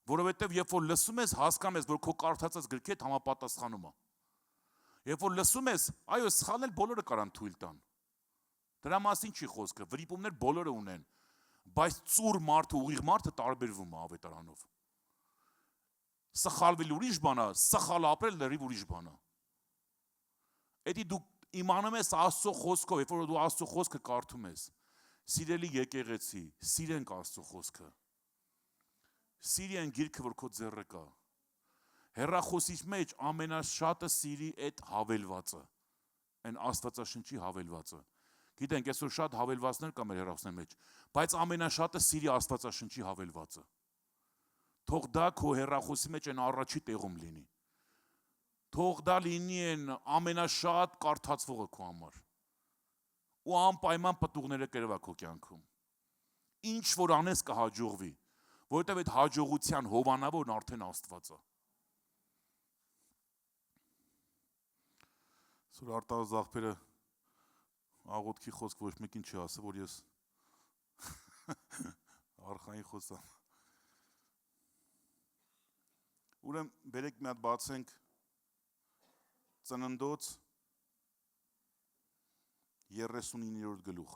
որովհետև երբ որ լսում ես, հասկանում ես, որ քո կարդացած գրքի հետ համապատասխանում է։ Երբ որ լսում ես, այո, սխալել բոլորը կարան թույլ տան։ Դրա մասին չի խոսքը, վրիպումներ բոլորը ունեն, բայց ծուռ մարդը, ուղիղ մարդը տարբերվում է ավետարանով։ Սխալվել ուրիշ բան է, սխալ ապրել լրիվ ուրիշ բան է։ Էդի դու իմանում ես Աստծո խոսքով, երբ որ դու Աստծո խոսքը կարդում ես, սիրելի եկեղեցի, սիրենք Աստծո խոսքը։ Սիրի այն գիրքը, որ քո ձեռը կա։ Հեռախոսից մեջ ամենաշատը սիրի այդ հավելվածը, այն Աստվածաշնչի հավելվածը։ Գիտենք, այսօր շատ հավելվածներ կա մեր հեռախոսների մեջ, բայց ամենաշատը սիրի Աստվածաշնչի հավելվածը։ Թող դա քո հեռախոսի մեջ այն առաջի տեղում լինի։ Թող դա լինի այն ամենաշատ կարդացվողը քո համար։ Ու անպայման պտուղները կրվա քո կյանքում։ Ինչ որ անես կհաջողվի, որովհետև այդ հաջողության հովանավորն արդեն Աստված է։ Սուր արտահայտ աղբերը աղոթքի խոսք ոչ մեկին չի ասել, որ ես արխային խոսամ։ Ուրեմն բերեք մի հատ բացենք Ծննդոց 39-րդ գլուխ։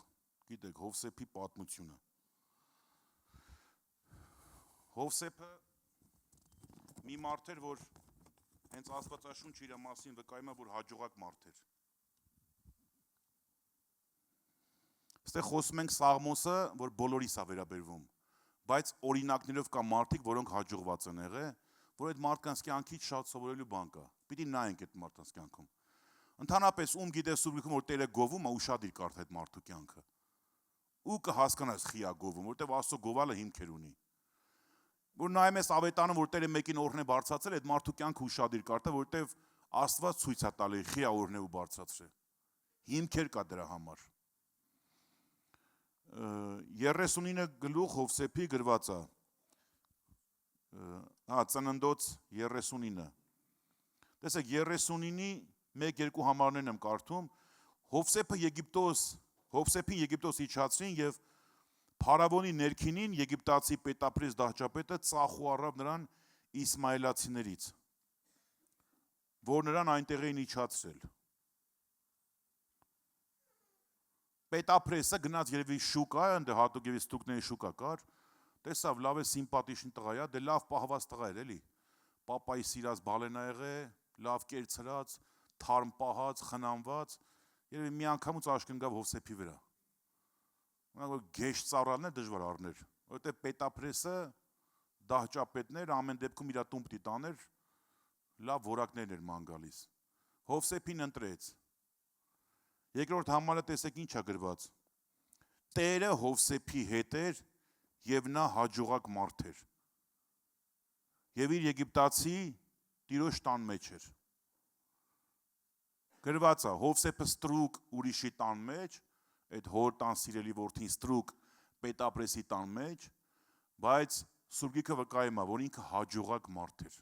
Գիտեք, Հովսեփի պատմությունը։ Հովսեփը մի մարդ էր, որ հենց Աստվածաշունչը իր մասին վկայում է, որ հաջողակ մարդ էր։ Այստեղ խոսում ենք Սաղմոսը, որ բոլորիս է վերաբերվում, բայց օրինակներով կա մարդիկ, որոնք հաջողված են եղել, որ այդ մարդկանց կյանքից շատ սովորելու բան կա։ Պիտի նայենք այդ մարդկանց կյանքում։ Ընդհանրապես ում գիտես սուբլիքում, որ Տերը գովում է, ուշադիր կարդ այդ մարդու կյանքը։ Ու կհասկանաս խի է գովում, որտեղ Աստծո գովալը հիմքեր ունի։ Որ նայում ես ավետարանը, որ Տերը մեկին օրհն է բարձրացել, այդ մարդու կյանքը ուշադիր կարդա, որտեղ Աստված ցույց է տալի խի է օրհնել ու բարձրացրել։ Հիմքեր կա դրա համար։ 39 գլուխ Հովսեփի գրված է։ Ծննդոց 39։ Տեսեք 39-ի 1-2 համարներն եմ կարդում։ Հովսեփին Եգիպտոս իջացրին եւ Փարավոնի ներքինին Եգիպտացի պետապրես դահճապետը ծախու առավ նրան իսմայելացիներից, որ նրան այնտեղ էին իջացրել։ Պետապրեսը գնաց երևի շուկա, այնտեղ հատուկ եւս ստուկների շուկա կար, տեսավ լավ է սիմպաթիշն տղա է, դե լավ պահված տղա էր էլի։ Պապայի սիրած բալենա եղե, լավ կերցրած, թարմ պահած, խնամված, երևի մի անգամուց աշկ ընկավ Հովսեփի վրա։ Որ գեշ ծառալն է դժվար առներ, որովհետեւ պետապրեսը դահճապետներ ամեն դեպքում իր տուն պիտի տաներ, լավ որակներն էր ման գալիս։ Հովսեփին ընտրեց։ Երկրորդ համարը տեսեք ինչ է գրված։ Տերը Հովսեփի հետ էր եւ նա հաջողակ մարդ էր։ Եվ իր եգիպտացի տիրոջ տան մեջ էր։ Գրված է Հովսեփը ստրուկ ուրիշի տան մեջ, այդ հոր տան սիրելի որդին ստրուկ պետապրեսի տան մեջ, բայց Սուրգիքը վկայում է, որ ինքը հաջողակ մարդ էր։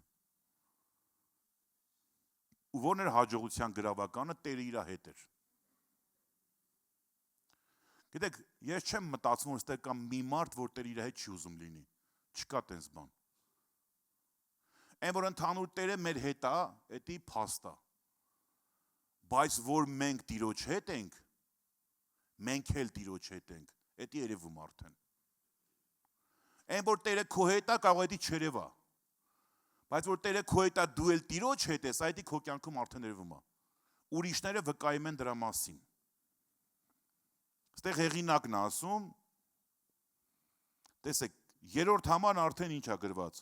Ու ո՞րն էր հաջողության գրավականը, Տերը իր հետ էր։ Գիտեք, ես չեմ մտածում, որ ստեղ կա մի մարդ, որ Տերը իր հետ չի ուզում լինի, չկա տենց բան։ Այն որ ընդհանուր Տերը մեր հետ է, դա փաստ է։ Բայց որ մենք Տիրոջ հետ ենք, մենք էլ Տիրոջ հետ ենք, դա երևում արդեն։ Այն որ Տերը քո հետ է, կարող է դա չերևա։ Բայց որ Տերը քո հետ է, դու էլ Տիրոջ հետ ես, դա քո կյանքում արդեն երևում է։ Ուրիշները վկայում են դրա մասին։ Ստեղ հեղինակն ասում, տեսեք, երրորդ համարն արդեն ինչ է գրված։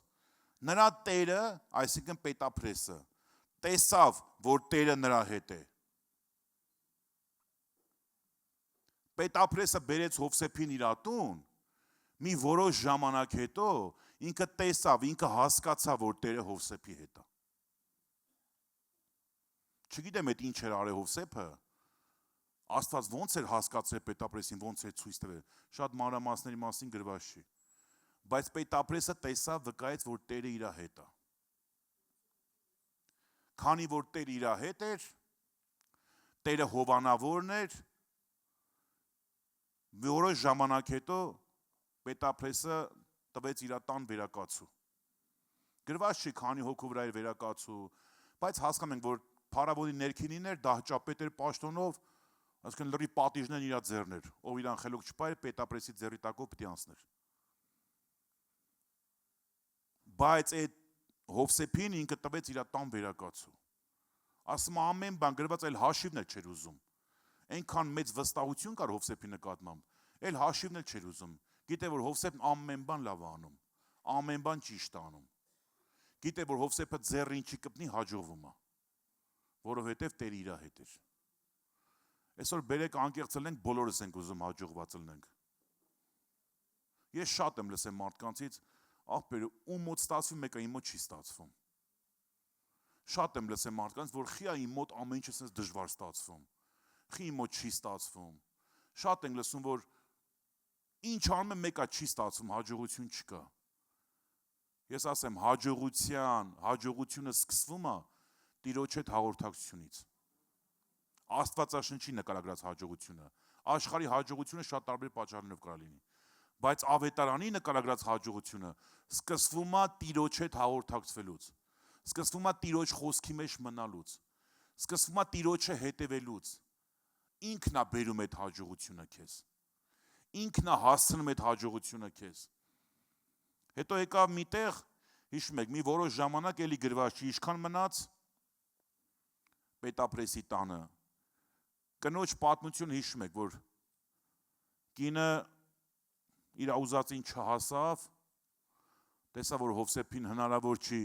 Նրա Տերը, այսինքն պետապրեսը, տեսավ, որ Տերը նրա հետ է։ Պետապրեսը բերեց Հովսեփին իր տուն, մի որոշ ժամանակ հետո ինքը տեսավ, ինքը հասկացավ, որ Տերը Հովսեփի հետ է։ Չգիտեմ, այդ ինչ էր արել Հովսեփը։ Աստված ոնց էր հասկացել պետապրեսին, ոնց էր ցույց տվել, շատ մանրամասների մասին գրված չի։ Բայց պետապրեսը տեսավ, վկայեց, որ Տերը իր հետ է։ Քանի որ Տերը իր հետ էր, Տերը հովանավորն էր, որոշ ժամանակ հետո պետապրեսը տվեց իր տան վերակացու։ Գրված չի քանի հոգու վրա էր վերակացու, բայց հասկանում ենք, որ Փարավոնի ներքինին էր, դահճապետ էր պաշտոնով, այսինքն լրի պատիժներն իր ձեռն էր, ով իրան խելոք չպայր, պետապրեսի ձեռի տակով պիտի անցներ։ Բայց այդ Հովսեփին ինքը տվեց իր տան վերակացու։ Ասում ամեն բան գրված, այլ հաշիվն էլ չէր ուզում։ Այնքան մեծ վստահություն կար Հովսեփի նկատմամբ, այլ հաշիվն էլ չէր ուզում։ Գիտե որ Հովսեփն ամեն բան լավ է անում, ամեն բան ճիշտ է անում։ Գիտե որ Հովսեփը ձեռին չի կպնի, հաջողվում է, որովհետև Տերը իր հետ էր։ Այսօր բերեք անկեղծ լինենք, բոլորս ենք ուզում հաջողված լինենք։ Ես շատ եմ լսել մարդկանցից, ախպեր, ում մոտ ստացվում, մեկը իմ մոտ չի ստացվում։ Շատ եմ լսել մարդկանց, որ խիա իմ մոտ ամեն ինչ էս դժվար ստացվում։ Խի իմ մոտ չի ստացվում։ Շատ ենք լսում, որ ինչ անում եմ, մեկը չի ստացվում, հաջողություն չկա։ Ես ասեմ, հաջողությունը սկսվում է Տիրոջ հետ հաղորդակցությունից։ Աստվածաշնչի նկարագրած հաջողությունը, աշխարհի հաջողությունը շատ տարբեր պատճառներով կարող լինի, բայց ավետարանի նկարագրած հաջողությունը սկսվում է Տիրոջ հետ հաղորդակցվելուց, սկսվում է Տիրոջ խոսքի մեջ մնալուց, սկսվում է Տիրոջը հետևելուց։ Ինքն է բերում այդ հաջողությունը քեզ։ Ինքն է հասցնում այդ հաջողությունը քեզ։ Հետո եկավ մի տեղ, հիշում եք, մի որոշ ժամանակ էլի գրված չի, ինչքան մնաց պետապրեսի տանը։ Կնոջ պատմություն հիշում եք, որ կինը իր ուզածին չհասավ, տեսավ, որ Հովսեփին հնարավոր չի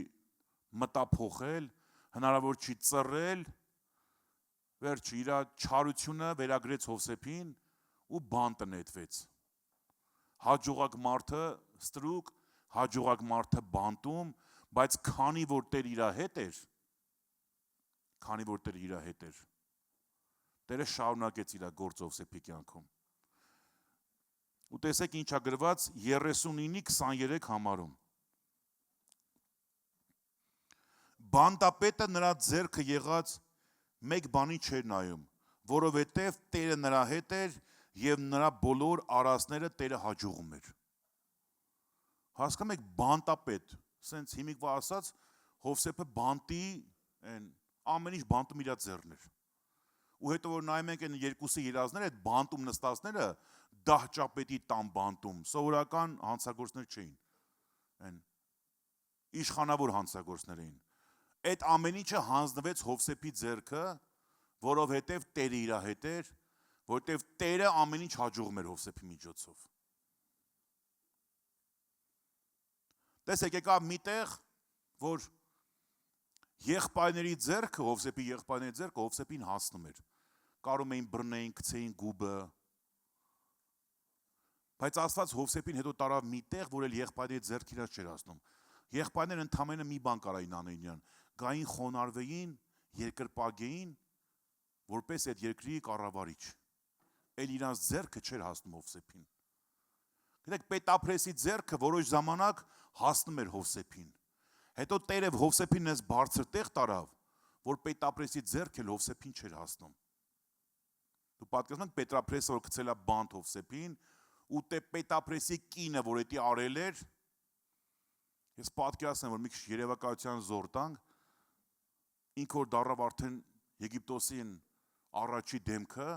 մտափոխել, հնարավոր չի ծռել, վերջը իր չարությունը վերագրեց Հովսեփին ու բանտը նետվեց։ Հաջողակ մարդը ստրուկ, հաջողակ մարդը բանտում, բայց քանի որ Տեր իր հետ էր, Տերը շարունակեց իր գործը Հովսեփի կյանքում։ Ու տեսեք ինչա գրված 39:23 համարում։ Բանտապետը նրա ձեռքը եղած մեկ բանի չէր նայում, որովհետև Տերը նրա հետ էր եւ նրա բոլոր արածները Տերը հաջողում էր։ Հասկանում եք, բանտապետ, սենց հիմիկվա ասած, Հովսեփը բանտի ամեն ինչ բանտում իր ձեռն էր։ Ու հետո որ նայում ենք այն երկուսի երազները, այդ բանտում նստածները դահճապետի տան բանտում, սովորական հանցագործներ չէին։ Այն իշխանավոր հանցագործներ էին։ Այդ ամեն ինչը հանձնվեց Հովսեփի ձեռքը, որովհետև Տերը իր հետ էր, որովհետև Տերը ամեն ինչ հաջողում էր Հովսեփի միջոցով։ Տեսեք, եկավ մի տեղ, որ եղբայրների ձեռքը, Հովսեփի եղբայրների ձեռքը Հովսեփին հասնում էր։ Կարում էին բռնեին, գցեին գուբը։ Բայց Աստված Հովսեփին հետո տարավ մի տեղ, որ էլ եղբայրների ձեռքին չէր հասնում։ Եղբայրները ընդամենը մի բան կարային անել իրան, գային խոնարհվեին, երկրպագեին, որպես այդ երկրի կառավարիչ։ Էլ իրանց ձեռքը չէր հասնում Հովսեփին։ Գիտեք, Պետապրեսի ձեռքը որոշ ժամանակ հասնում էր Հովսեփին։ Հետո Տերը Հովսեփին այս բարձր տեղ տարավ, որ Պետապրեսի ձեռքը Հովսեփին չէր հասնում։ Դու պատկերացնում ես Պետապրեսը, որ գցել է բանտ Հովսեփին, ու Պետապրեսի կինը, որ էդի արել էր, ես պատկերացնում եմ, որ մի քիչ երևակայության զոր տանք, ինքը որ դառավ արդեն Եգիպտոսի առաջի դեմքը,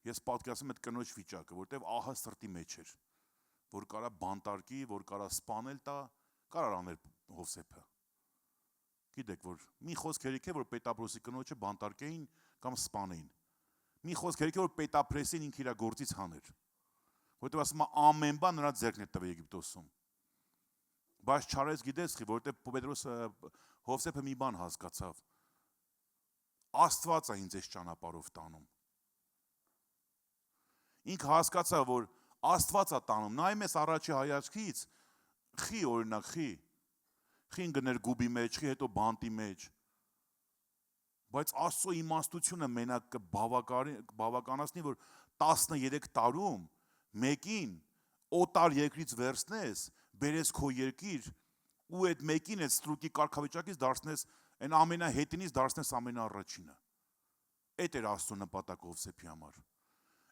ես պատկերացնում եմ այդ կնոջ վիճակը, որտեվ ահա սրտի մեջ էր, որ կարա բանտարկի, որ կարա սպանել տա, կարա անել Հովսեփը։ Գիտեք, որ մի խոսք հերիք է, որ Պետապրեսի կնոջը բանտարկեին կամ սպանեին։ Մի խոսք հերիք է, որ Պետապրեսին ինքը իր գործից հաներ։ Որտեվ ասում է ամեն բան նրա ձեռքն է տվել Եգիպտոսում։ Բայց չարեց գիտես խի, որտեվ Հովսեփը մի բան հասկացավ։ Աստված է ինձ այս ճանապարհով տանում։ Ինքը հասկացավ, որ Աստված է տանում։ Նայում ես առաջի հայացքից, խի օրինակ, խին գներ գուբի մեջ, խի հետո բանտի մեջ։ Բայց Աստծո իմաստությունը մենակ կբավականացնի, որ 13 տարում մեկին օտար երկրից վերցնես, բերես քո երկիր ու այդ մեկին այդ ստրուկի կարգավիճակից դարձնես, այն ամենահետինից դարձնես ամենաառաջինը։ Այդ էր Աստծո նպատակը Հովսեփի համար։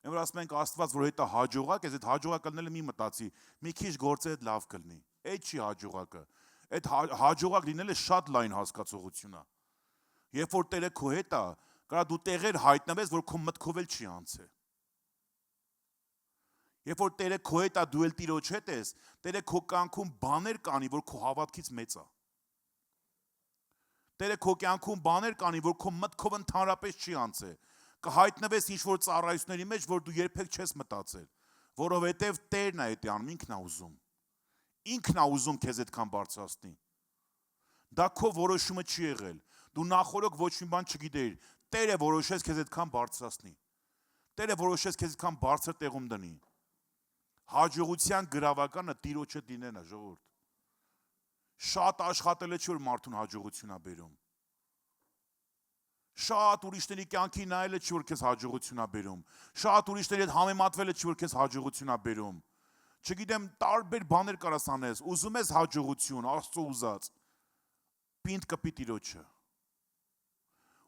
Այն որ ասում ենք Աստված, որ հետո հաջողակ է, այդ հաջողակ լինելը մի մտածի, մի քիչ գործը այդ լավ կլինի։ Այդ չի հաջողակը։ Այդ հաջողակ լինելը շատ լայն հասկացողություն է։ Երբ որ Տերը քո հետ է, կարա դու տեղեր հայտնվես, որ քո մտքով էլ չի անցե։ Երբ որ Տերը քո հետ է, դու էլ Տիրոջ հետ ես, Տերը քո կյանքում բաներ կանի, որ քո հավատքից մեծ է։ Տերը քո կյանքում բաներ կանի, որ քո մտքով ընդհանրապես չի անցե։ Կհայտնվես ինչ-որ ծառայությունների մեջ, որ դու երբեք չես մտածել, որովհետև Տերն է դա անում, ինքն է ուզում։ Ինքն է ուզում քեզ այդքան բարձրացնի։ Դա քո որոշումը չի եղել։ Դու նախորոք ոչ մի բան չգիտեիր։ Տերը որոշեց քեզ այդքան բարձրացնի։ Տերը որոշեց քեզ այդքան բարձր տեղում դնի։ Հաջողության գրավականը Տիրոջը դինեն է, ժողովուրդ։ Շատ աշխատելը չի, որ մարդուն հաջողություն է բերում։ Շատ ուրիշների կյանքի նայելը չի, որ քեզ հաջողություն է բերում։ Շատ ուրիշների հետ համեմատվելը չի, որ քեզ հաջողություն է բերում։ Չգիտեմ, տարբեր բաներ կարաս անես, ուզում ես հաջողություն, Աստծո ուզած, պինդ կպի Տիրոջը։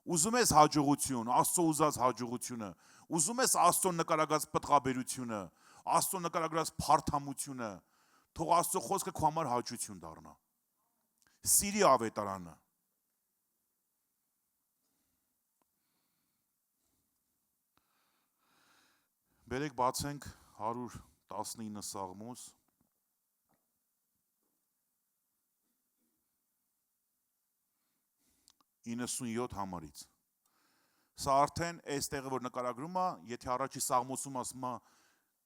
Ուզում ես հաջողություն, Աստծո ուզած հաջողությունը, ուզում ես Աստծո նկարագրած պտղաբերությունը, Աստծո նկարագրած փարթամությունը, թող Աստծո խոսքը քո համար հաճություն դառնա։ Սիրի ավետարանը։ Բերեք բացենք 119 Սաղմոս։ Իննսունյոթ համարից։ Սա արդեն այս տեղը, որ նկարագրում է, եթե առաջի Սաղմոսում ասում է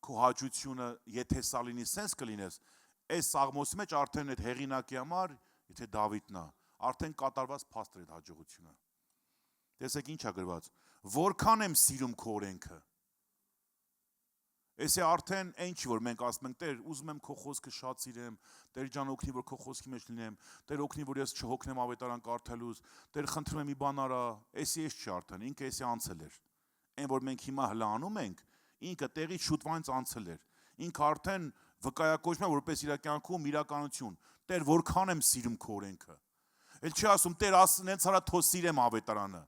քո հաճությունը, եթե սա լինի սենց կլինես, այս Սաղմոսի մեջ արդեն այդ հեղինակի համար, եթե Դավիթն է, արդեն կատարված փաստ էր այդ հաջողությունը։ Տեսեք ինչ է գրված. որքան եմ սիրում քո օրենքը։ Այս է արդեն այն չի, որ մենք ասում ենք, Տեր, ուզում եմ քո խոսքը շատ սիրեմ, Տեր ջան օգնի, որ քո խոսքի մեջ լինեմ, Տեր օգնի, որ ես չհոգնեմ ավետարան կարդալուց, Տեր խնդրում եմ մի բան արա, էսի էս չի արդեն, ինքը էսի անցել էր։ Այն որ մենք հիմա հլանում ենք, ինքը տեղից շուտվանց անցել էր։ Ինքը արդեն վկայակոչում է որպես իր կյանքում իրականություն։ Տեր, որքան եմ սիրում քո օրենքը։ Էլ չի ասում Տեր, ասնենց արա թո սիրեմ ավետարանը։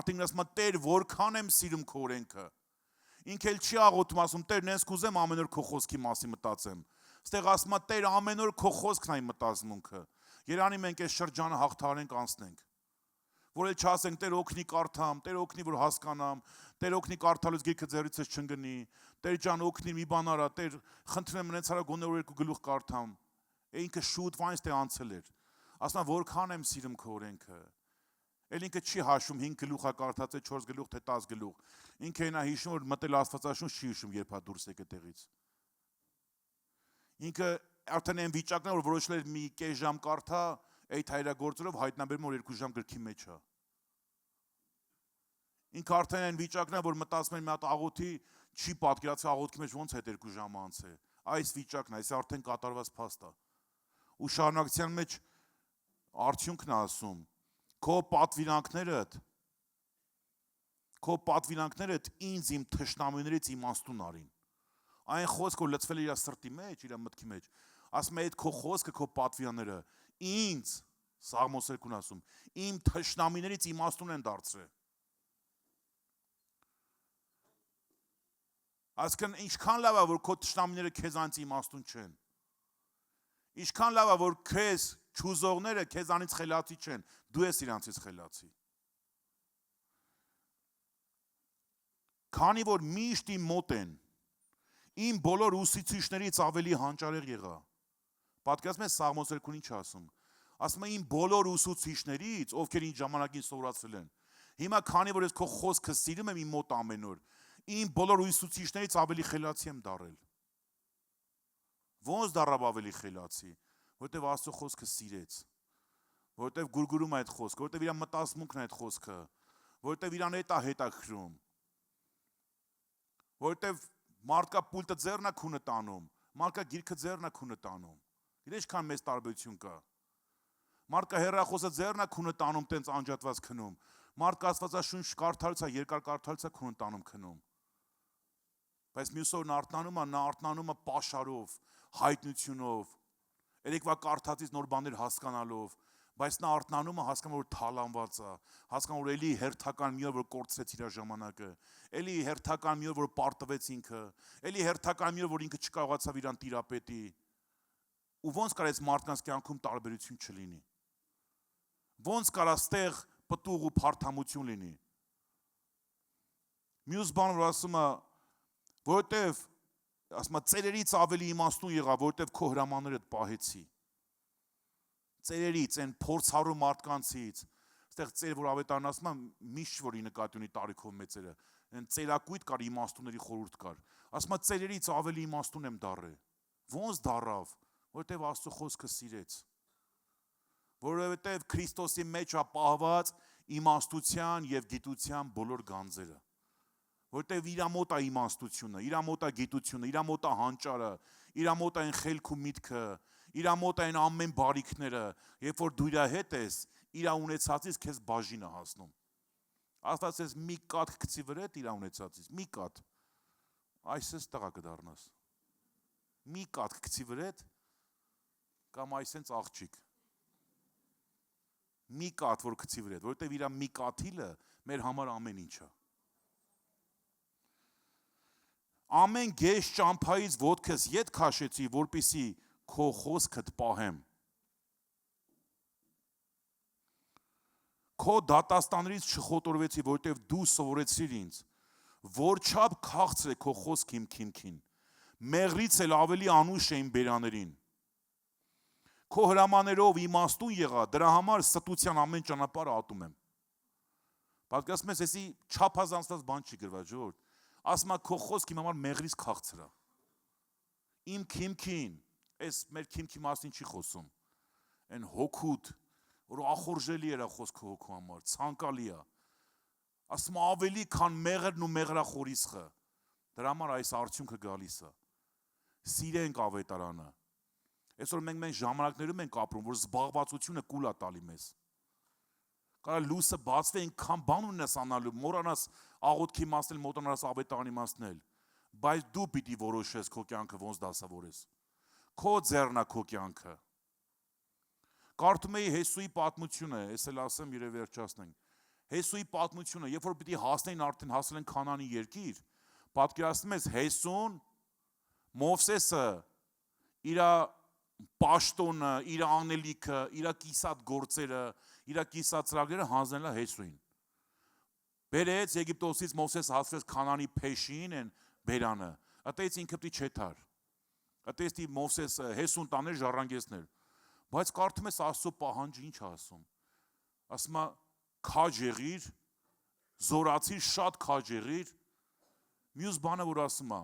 Արդեն ասում է Տեր, որքան եմ սիրում քո օրենքը։ Ինքը էլ չի աղոթում, ասում Տեր, նենց կուզեմ ամեն օր քո խոսքի մասին մտածեմ։ Ստեղ ասում է Տեր, ամեն օր քո խոսքն այն մտածմունքը։ Երանի մենք այս շրջանը հաղթահարենք անցնենք։ Որ էլ չասենք Տեր օգնի կարդամ, Տեր օգնի որ հասկանամ, Տեր օգնի կարդալուց գիրքը ձեռիցս չընկնի, Տեր ջան օգնի մի բան արա, Տեր խնդրեմ նենց արա գոնե որ երկու գլուխ կարդամ։ Ինքը շուտ վայնց թե անցել էր։ Ասում որքան եմ սիրում քո օրենքը։ Էլ ինքը չի հաշում 5 գլուխ է կարդած է 4 գլուխ թե 10 գլուխ։ Ինքը այնա հիշում որ մտել Աստվածաշունչ չի հիշում երբ հա դուրս եկե տեղից։ Ինքը արդեն այն վիճակն է որ որոշել էր մի կես ժամ կարդա, այդ հայրագործելով հայտնաբերում որ 2 ժամ գրքի մեջ է։ Ինքը արդեն այն վիճակն է որ մտածում էր մի հատ աղոթի չի պատկերացել աղոթքի մեջ ոնց է 2 ժամ անց է։ Այս վիճակն է, այս արդեն կատարված փաստ է։ Ու շարունակության մեջ արդյունքն է ասում քո պատվիրանքներդ ինձ իմ թշնամիներից իմաստուն արին։ Այն խոսքը որ լցվել է իր սրտի մեջ, իր մտքի մեջ, ասում է այդ քո խոսքը, քո պատվիրանները ինձ, Սաղմոս 2-ն ասում, իմ թշնամիներից իմաստուն են դարձրել։ Այսինքն ինչքան լավ է որ քո թշնամիները քեզանից իմաստուն չեն։ Ինչքան լավ է որ քեզ չուզողները քեզանից խելացի չեն, դու ես իրանցից խելացի։ Քանի որ միշտ իմ մոտ են, իմ բոլոր ուսուցիչներից ավելի հանճարեղ եղա։ Պատկերացնում ես Սաղմոս 2-ն ինչ ասում։ Ասում է իմ բոլոր ուսուցիչներից, ովքեր ինձ ժամանակին սովորացրել են։ Հիմա քանի որ ես քո խոսքը սիրում եմ իմ մոտ ամեն օր, իմ բոլոր ուսուցիչներից ավելի խելացի եմ դառել։ Ոնց դառավ ավելի խելացի, որտեվ Աստծո խոսքը սիրեց, որտեվ գուրգուրում է այդ խոսքը, որտեվ իր մտածմունքն է այդ խոսքը, որտեվ իրան հետ է քրում, որտեվ մարդկա պուլտը ձեռն է քունը տանում, մարդկա գիրքը ձեռն է քունը տանում։ Գիտես ինչքան մեծ տարբերություն կա։ Մարդկա հեռախոսը ձեռն է քունը տանում, տենց անջատված քնում։ Մարդկա Աստվածաշունչ կարդալուց է, երկար կարդալուց է քունը տանում քնում։ Բայց մյուս օրն արթնանում է, նա արթնանում է պաշարով, հայտնությունով, երեկվա կարդածից նոր բաներ հասկանալով, բայց նա արթնանում է հասկանում որ թալանված է, հասկանում որ էլի հերթական մի օր որ կորցրեց իր ժամանակը, էլի հերթական մի օր որ պարտվեց ինքը, էլի հերթական մի օր որ ինքը չկարողացավ իրան տիրապետի։ Ու ոնց կար այս մարդկանց կյանքում տարբերություն չլինի։ Ոնց կարա ստեղ պտուղ ու փարթամություն լինի։ Մյուս բան որ ասում է, որովհետև ասում է ծերերից ավելի իմաստուն եղա, որովհետև քո հրամաններդ պահեցի։ Ծերերից, այն փորձառու մարդկանցից, այստեղ ծեր որ ավետարան ասում է, միշտ որի նկատի ունի տարիքով մեծերը, այն ծերակույտ կար իմաստունների խորհուրդ կար։ Ասում է ծերերից ավելի իմաստուն եմ դառել։ Ոնց դառավ, որովհետև Աստծո խոսքը սիրեց։ Որովհետև Քրիստոսի մեջ է պահված իմաստության եւ գիտության բոլոր գանձերը։ Որտեվ իր մոտ է իմաստությունը, իր մոտ է գիտությունը, իր մոտ է հանճարը, իր մոտ է այն խելք ու միտքը, իր մոտ է այն ամեն բարիքները, երբ որ դու իր հետ ես, իր ունեցածից քեզ բաժին է հասնում։ Աստված ասես մի կաթ գցի վրա իր ունեցածից, մի կաթ։ Այսպես տղա կդառնաս։ Մի կաթ գցի վրա կամ այսպես աղջիկ։ Մի կաթ որ գցի վրա, որտեվ իր մի կաթիլը մեր համար ամեն ինչ է։ Ամեն գեշ ճամփայից ոտքս ետ քաշեցի, որպիսի քո խոսքդ պահեմ։ Քո դատաստաններից չխոտորվեցի, որտև դու սովորեցիր ինձ, որչափ քաղցր է քո խոսք իմ քիմքին, մեղրից էլ ավելի անուշ է իմ բերաներին։ Քո հրամաներով իմաստուն եղա, դրա համար ստության ամեն ճանապարհ ատում եմ։ Պատկերացնում ես, էսի չափազանցված բան չի գրված, ժողովուրդ։ Ասում է քո խոսքը իմ համար մեղրից քաղցր է։ Իմ քիմքին, այս մեր քիմքի մասին չի խոսում։ Այն հոգուտ, որ ախորժելի էր խոսքը հոգու համար, ցանկալի է։ Ասում է ավելի քան մեղրն ու մեղրախորիսխը։ Դրա համար այս արդյունքը գալիս է։ Սիրենք ավետարանը։ Այսօր մենք ժամանակներում ենք ապրում, որ զբաղվածությունը կուլ է տալի մեզ։ Կարա լույսը բացվի այնքան բան ունես անալու, մոռանաս աղոթքի մասնել, մոռանաս ավետարանի մասնել։ Բայց դու պիտի որոշես քո կյանքը ոնց դասավորես։ Քո ձեռնա քո կյանքը։ Կարդում էի Հեսուի պատմությունը, ես էլ ասեմ երբ վերջացնենք։ Հեսուի պատմությունը, երբ որ պիտի հասնեն արդեն հասել են Քանանի երկիր, պատկերացնում ես Հեսուն, Մովսեսը, իր պաշտոնը, իր անելիքը, իր կիսատ գործերը, իր կիսատ ծրագրերը հանձնել է Հեսուին։ Բերեց Եգիպտոսից Մովսես հասրեց Քանանի փեշին են բերանը։ Ատեից ինքը պիտի չեթար։ Ատեից Մովսեսը Հեսուն տաներ ժառանգեցներ։ Բայց կարդում ես Աստծո պահանջը ինչ ասում։ Ասում է քաջ եղիր, զորացիր, շատ քաջ եղիր։ Մյուս բանը որ ասում է,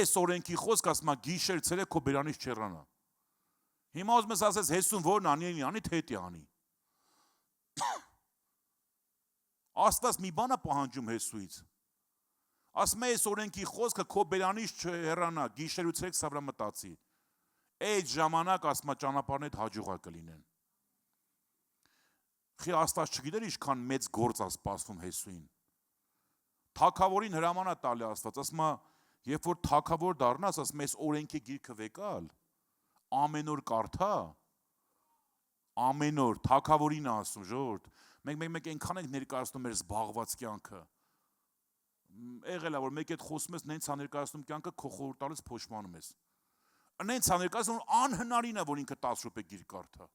այս օրենքի խոսք ասում է գիշեր ցերեկ քո բերանից չեռանա։ Հիմա ուզում ես ասես Հեսուն որն անի, թե հետի անի։ Աստված մի բան է պահանջում Հեսուից։ Ասում է այս օրենքի խոսքը քո բերանից չհեռանա, գիշեր ու ցերեկ սավրա մտածի։ Այդ ժամանակ ասում է ճանապարհներդ հաջողակ կլինեն։ Խի Աստված չգիտեր ինչքան մեծ գործ է սպասվում Հեսուին։ Թագավորին հրաման է տալի Աստված, ասում է, երբ որ թագավոր դառնաս, ասում է այս օրենքի գիրքը վեկալ, ամեն օր կարդա, ամեն օր թագավորին է ասում, ժողովուրդ, մենք այնքան ենք ներկայացնում մեր զբաղված կյանքը։ Եղել է որ մեկ այդ խոսում ես, նենց ներկայացնում կյանքը, քո խորհուրդ տալիս փոշմանում ես։ Նենց ներկայացնում անհնարին է որ ինքը 10 րոպե գիրք կարդա։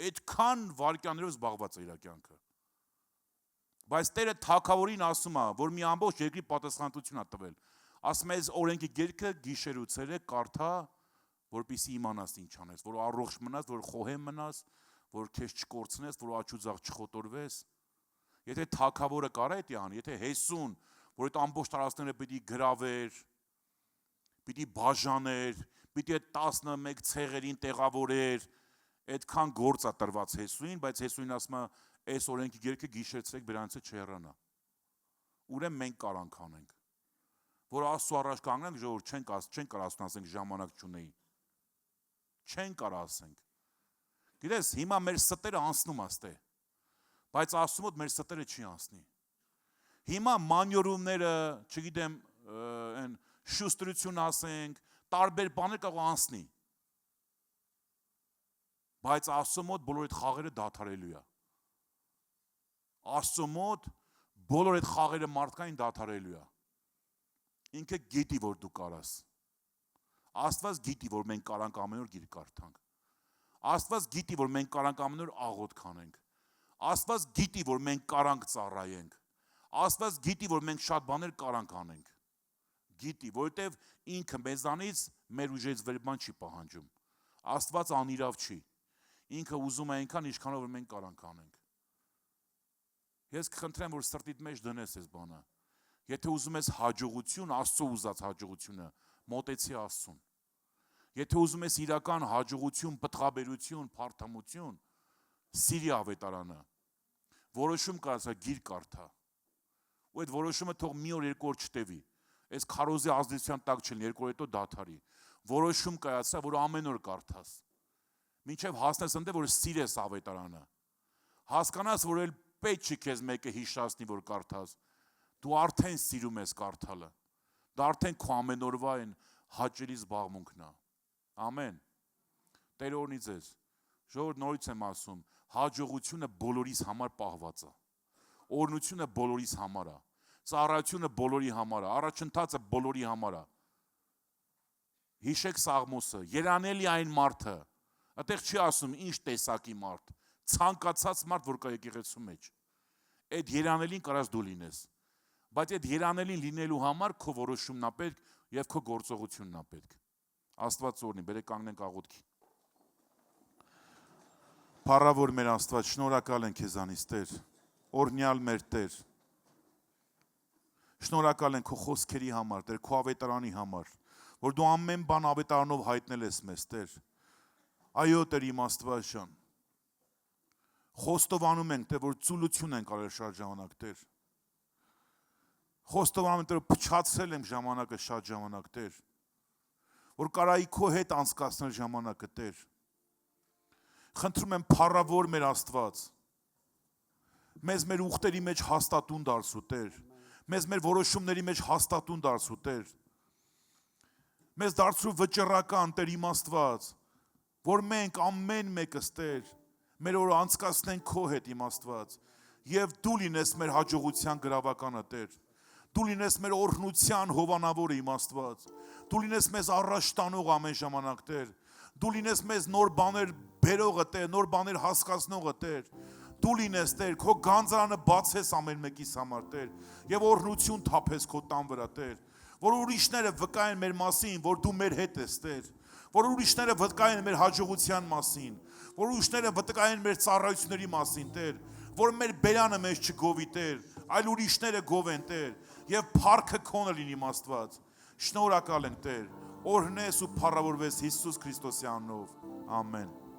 Այդքան վայրկյաններով զբաղված է իր կյանքը։ Բայց Տերը թագավորին ասում է, որ մի ամբողջ երկրի պատասխանատվություն է տվել։ Ասում է, այս օրենքի գիրքը գիշեր ու ցերեկ կարդա, որպեսզի իմանաս ինչ անես, որ առողջ մնաս, որ խոհեմ մնաս, որ քեզ չկորցնես, որ աչուձախ չխոտորվես։ Եթե թագավորը կարա դա անի, եթե Հեսուն, որ այդ ամբողջ տարածքները պիտի գրավեր, պիտի բաժաներ, պիտի 11 ցեղերին տեղավորեր, այդքան գործ է տրված Հեսուին, բայց Հեսուին ասում է, այս օրենքի գիրքը գիշերցրեք բերանից չհեռանա։ Ուրեմն մենք կարանք անենք։ Որ Աստծո առաջ կանգնենք, ժողովուրդ չեն կարող ասենք ժամանակ չունեի։ Չեն կարող ասենք։ Գիտես, հիմա մեր ստերը անցնում աստե, բայց Աստծո մոտ մեր ստերը չի անցնի։ Հիմա մանյորումները, չգիտեմ, այն շուստրություն ասենք, տարբեր բաներ կարող անցնի։ Բայց Աստծո մոտ բոլոր այդ խաղերը դադարելու է։ Աստծո մոտ բոլոր այդ խաղերը մարդկային դադարելու է։ Ինքը գիտի, որ դու կարաս։ Աստված գիտի, որ մենք կարանք ամեն օր գիրք կարդանք։ Աստված գիտի, որ մենք կարանք ամեն օր աղոթք անենք։ Աստված գիտի, որ մենք կարանք ծառայենք։ Աստված գիտի, որ մենք շատ բաներ կարանք անենք։ Գիտի, որովհետև ինքը մեզանից մեր ուժից վեր բան չի պահանջում։ Աստված անիրավ չի։ Ինքը ուզում է այնքան, ինչքանով որ մենք կարանք անենք։ Ես կխնդրեմ, որ սրտիդ մեջ դնես այս բանը։ Եթե ուզում ես հաջողություն, Աստծո ուզած հաջողությունը, մոտեցի Աստծուն։ Եթե ուզում ես իրական հաջողություն, պտղաբերություն, փարթամություն, սիրի ավետարանը, որոշում կարծա գիր կարդա։ Ու այդ որոշումը թող մի օր երկու օր չտևի։ Այս քարոզի ազդեցության տակ չլինի, երկու օր հետո դադարի։ Որոշում կայացա, որ ամեն օր կարդաս։ Մինչև հասնես ընդ որ սիրես ավետարանը։ Հասկանաս, որ էլ պետք չի քեզ մեկը հիշացնի, որ կարդաս։ Դու արդեն սիրում ես կարդալը։ Դա արդեն քո ամեն օրվա այն հաճելի զբաղմունքն է։ Ամեն։ Տեր օրհնի ձեզ։ Ժողովուրդ նորից եմ ասում, հաջողությունը բոլորիս համար պահված է։ Օրհնությունը բոլորիս համար է։ Ծառայությունը բոլորի համար է, առաջընթացը բոլորի համար է։ Հիշեք Սաղմոսը, երանելի այն մարդը, այդտեղ չի ասում ինչ տեսակի մարդ, ցանկացած մարդ, որ կա եկեղեցու մեջ։ Այդ երանելին կարաս դու լինես։ Բայց այդ երանելին լինելու համար քո որոշումն է պետք եւ քո գործողությունն է պետք։ Աստված օրհնի, բերեք կանգնենք աղոթքի։ Փառավոր մեր Աստված, շնորհակալ ենք քեզանից, Տեր, օրհնյալ մեր Տեր։ Շնորհակալ ենք քո խոսքերի համար, Տեր, քո ավետարանի համար, որ դու ամեն բան ավետարանով հայտնել ես մեզ, Տեր։ Այո, Տեր, իմ Աստված ջան։ Խոստովանում ենք, Տեր, որ ծուլություն ենք արել շատ ժամանակ, Տեր։ Խոստովանում ենք, Տեր, փչացրել ենք ժամանակը շատ ժամանակ, Տեր։ Որ կարայի քո հետ անցկացնել ժամանակը, Տեր։ Խնդրում եմ փառավոր մեր Աստված։ Մեզ մեր ուխտերի մեջ հաստատուն դարձու, Տեր։ Մեզ մեր որոշումների մեջ հաստատուն դարձու, Տեր։ Մեզ դարձու վճռական, Տեր իմ Աստված, որ մենք ամեն մեկս, Տեր, մեր օրը անցկացնենք քո հետ, իմ Աստված, եւ դու լինես մեր հաջողության գրավականը, Տեր։ Դու լինես մեր օրհնության հովանավորը, իմ Աստված։ Դու լինես մեզ առաջ տանող ամեն ժամանակ, Տեր։ Դու լինես մեզ նոր բաներ բերողը, Տեր, նոր բաներ հասկացնողը, Տեր։ Դու լինես, Տեր, քո գանձարանը բացես ամեն մեկիս համար, Տեր, եւ օրհնություն թափես քո տան վրա, Տեր, որ ուրիշները վկայեն մեր մասին, որ դու մեր հետ ես, Տեր, որ ուրիշները վկայեն մեր հաջողության մասին, որ ուրիշները վկայեն մեր ծառայությունների մասին, Տեր, որ մեր բերանը մեզ չգովի, Տեր, այլ ուրիշները գովեն, Տեր, եւ փառքը քոնը լինի, իմ Աստված։ Շնորհակալ ենք, Տեր, օրհնես ու փառավորվես Հիսուս Քրիստոսի անունով։ Ամեն։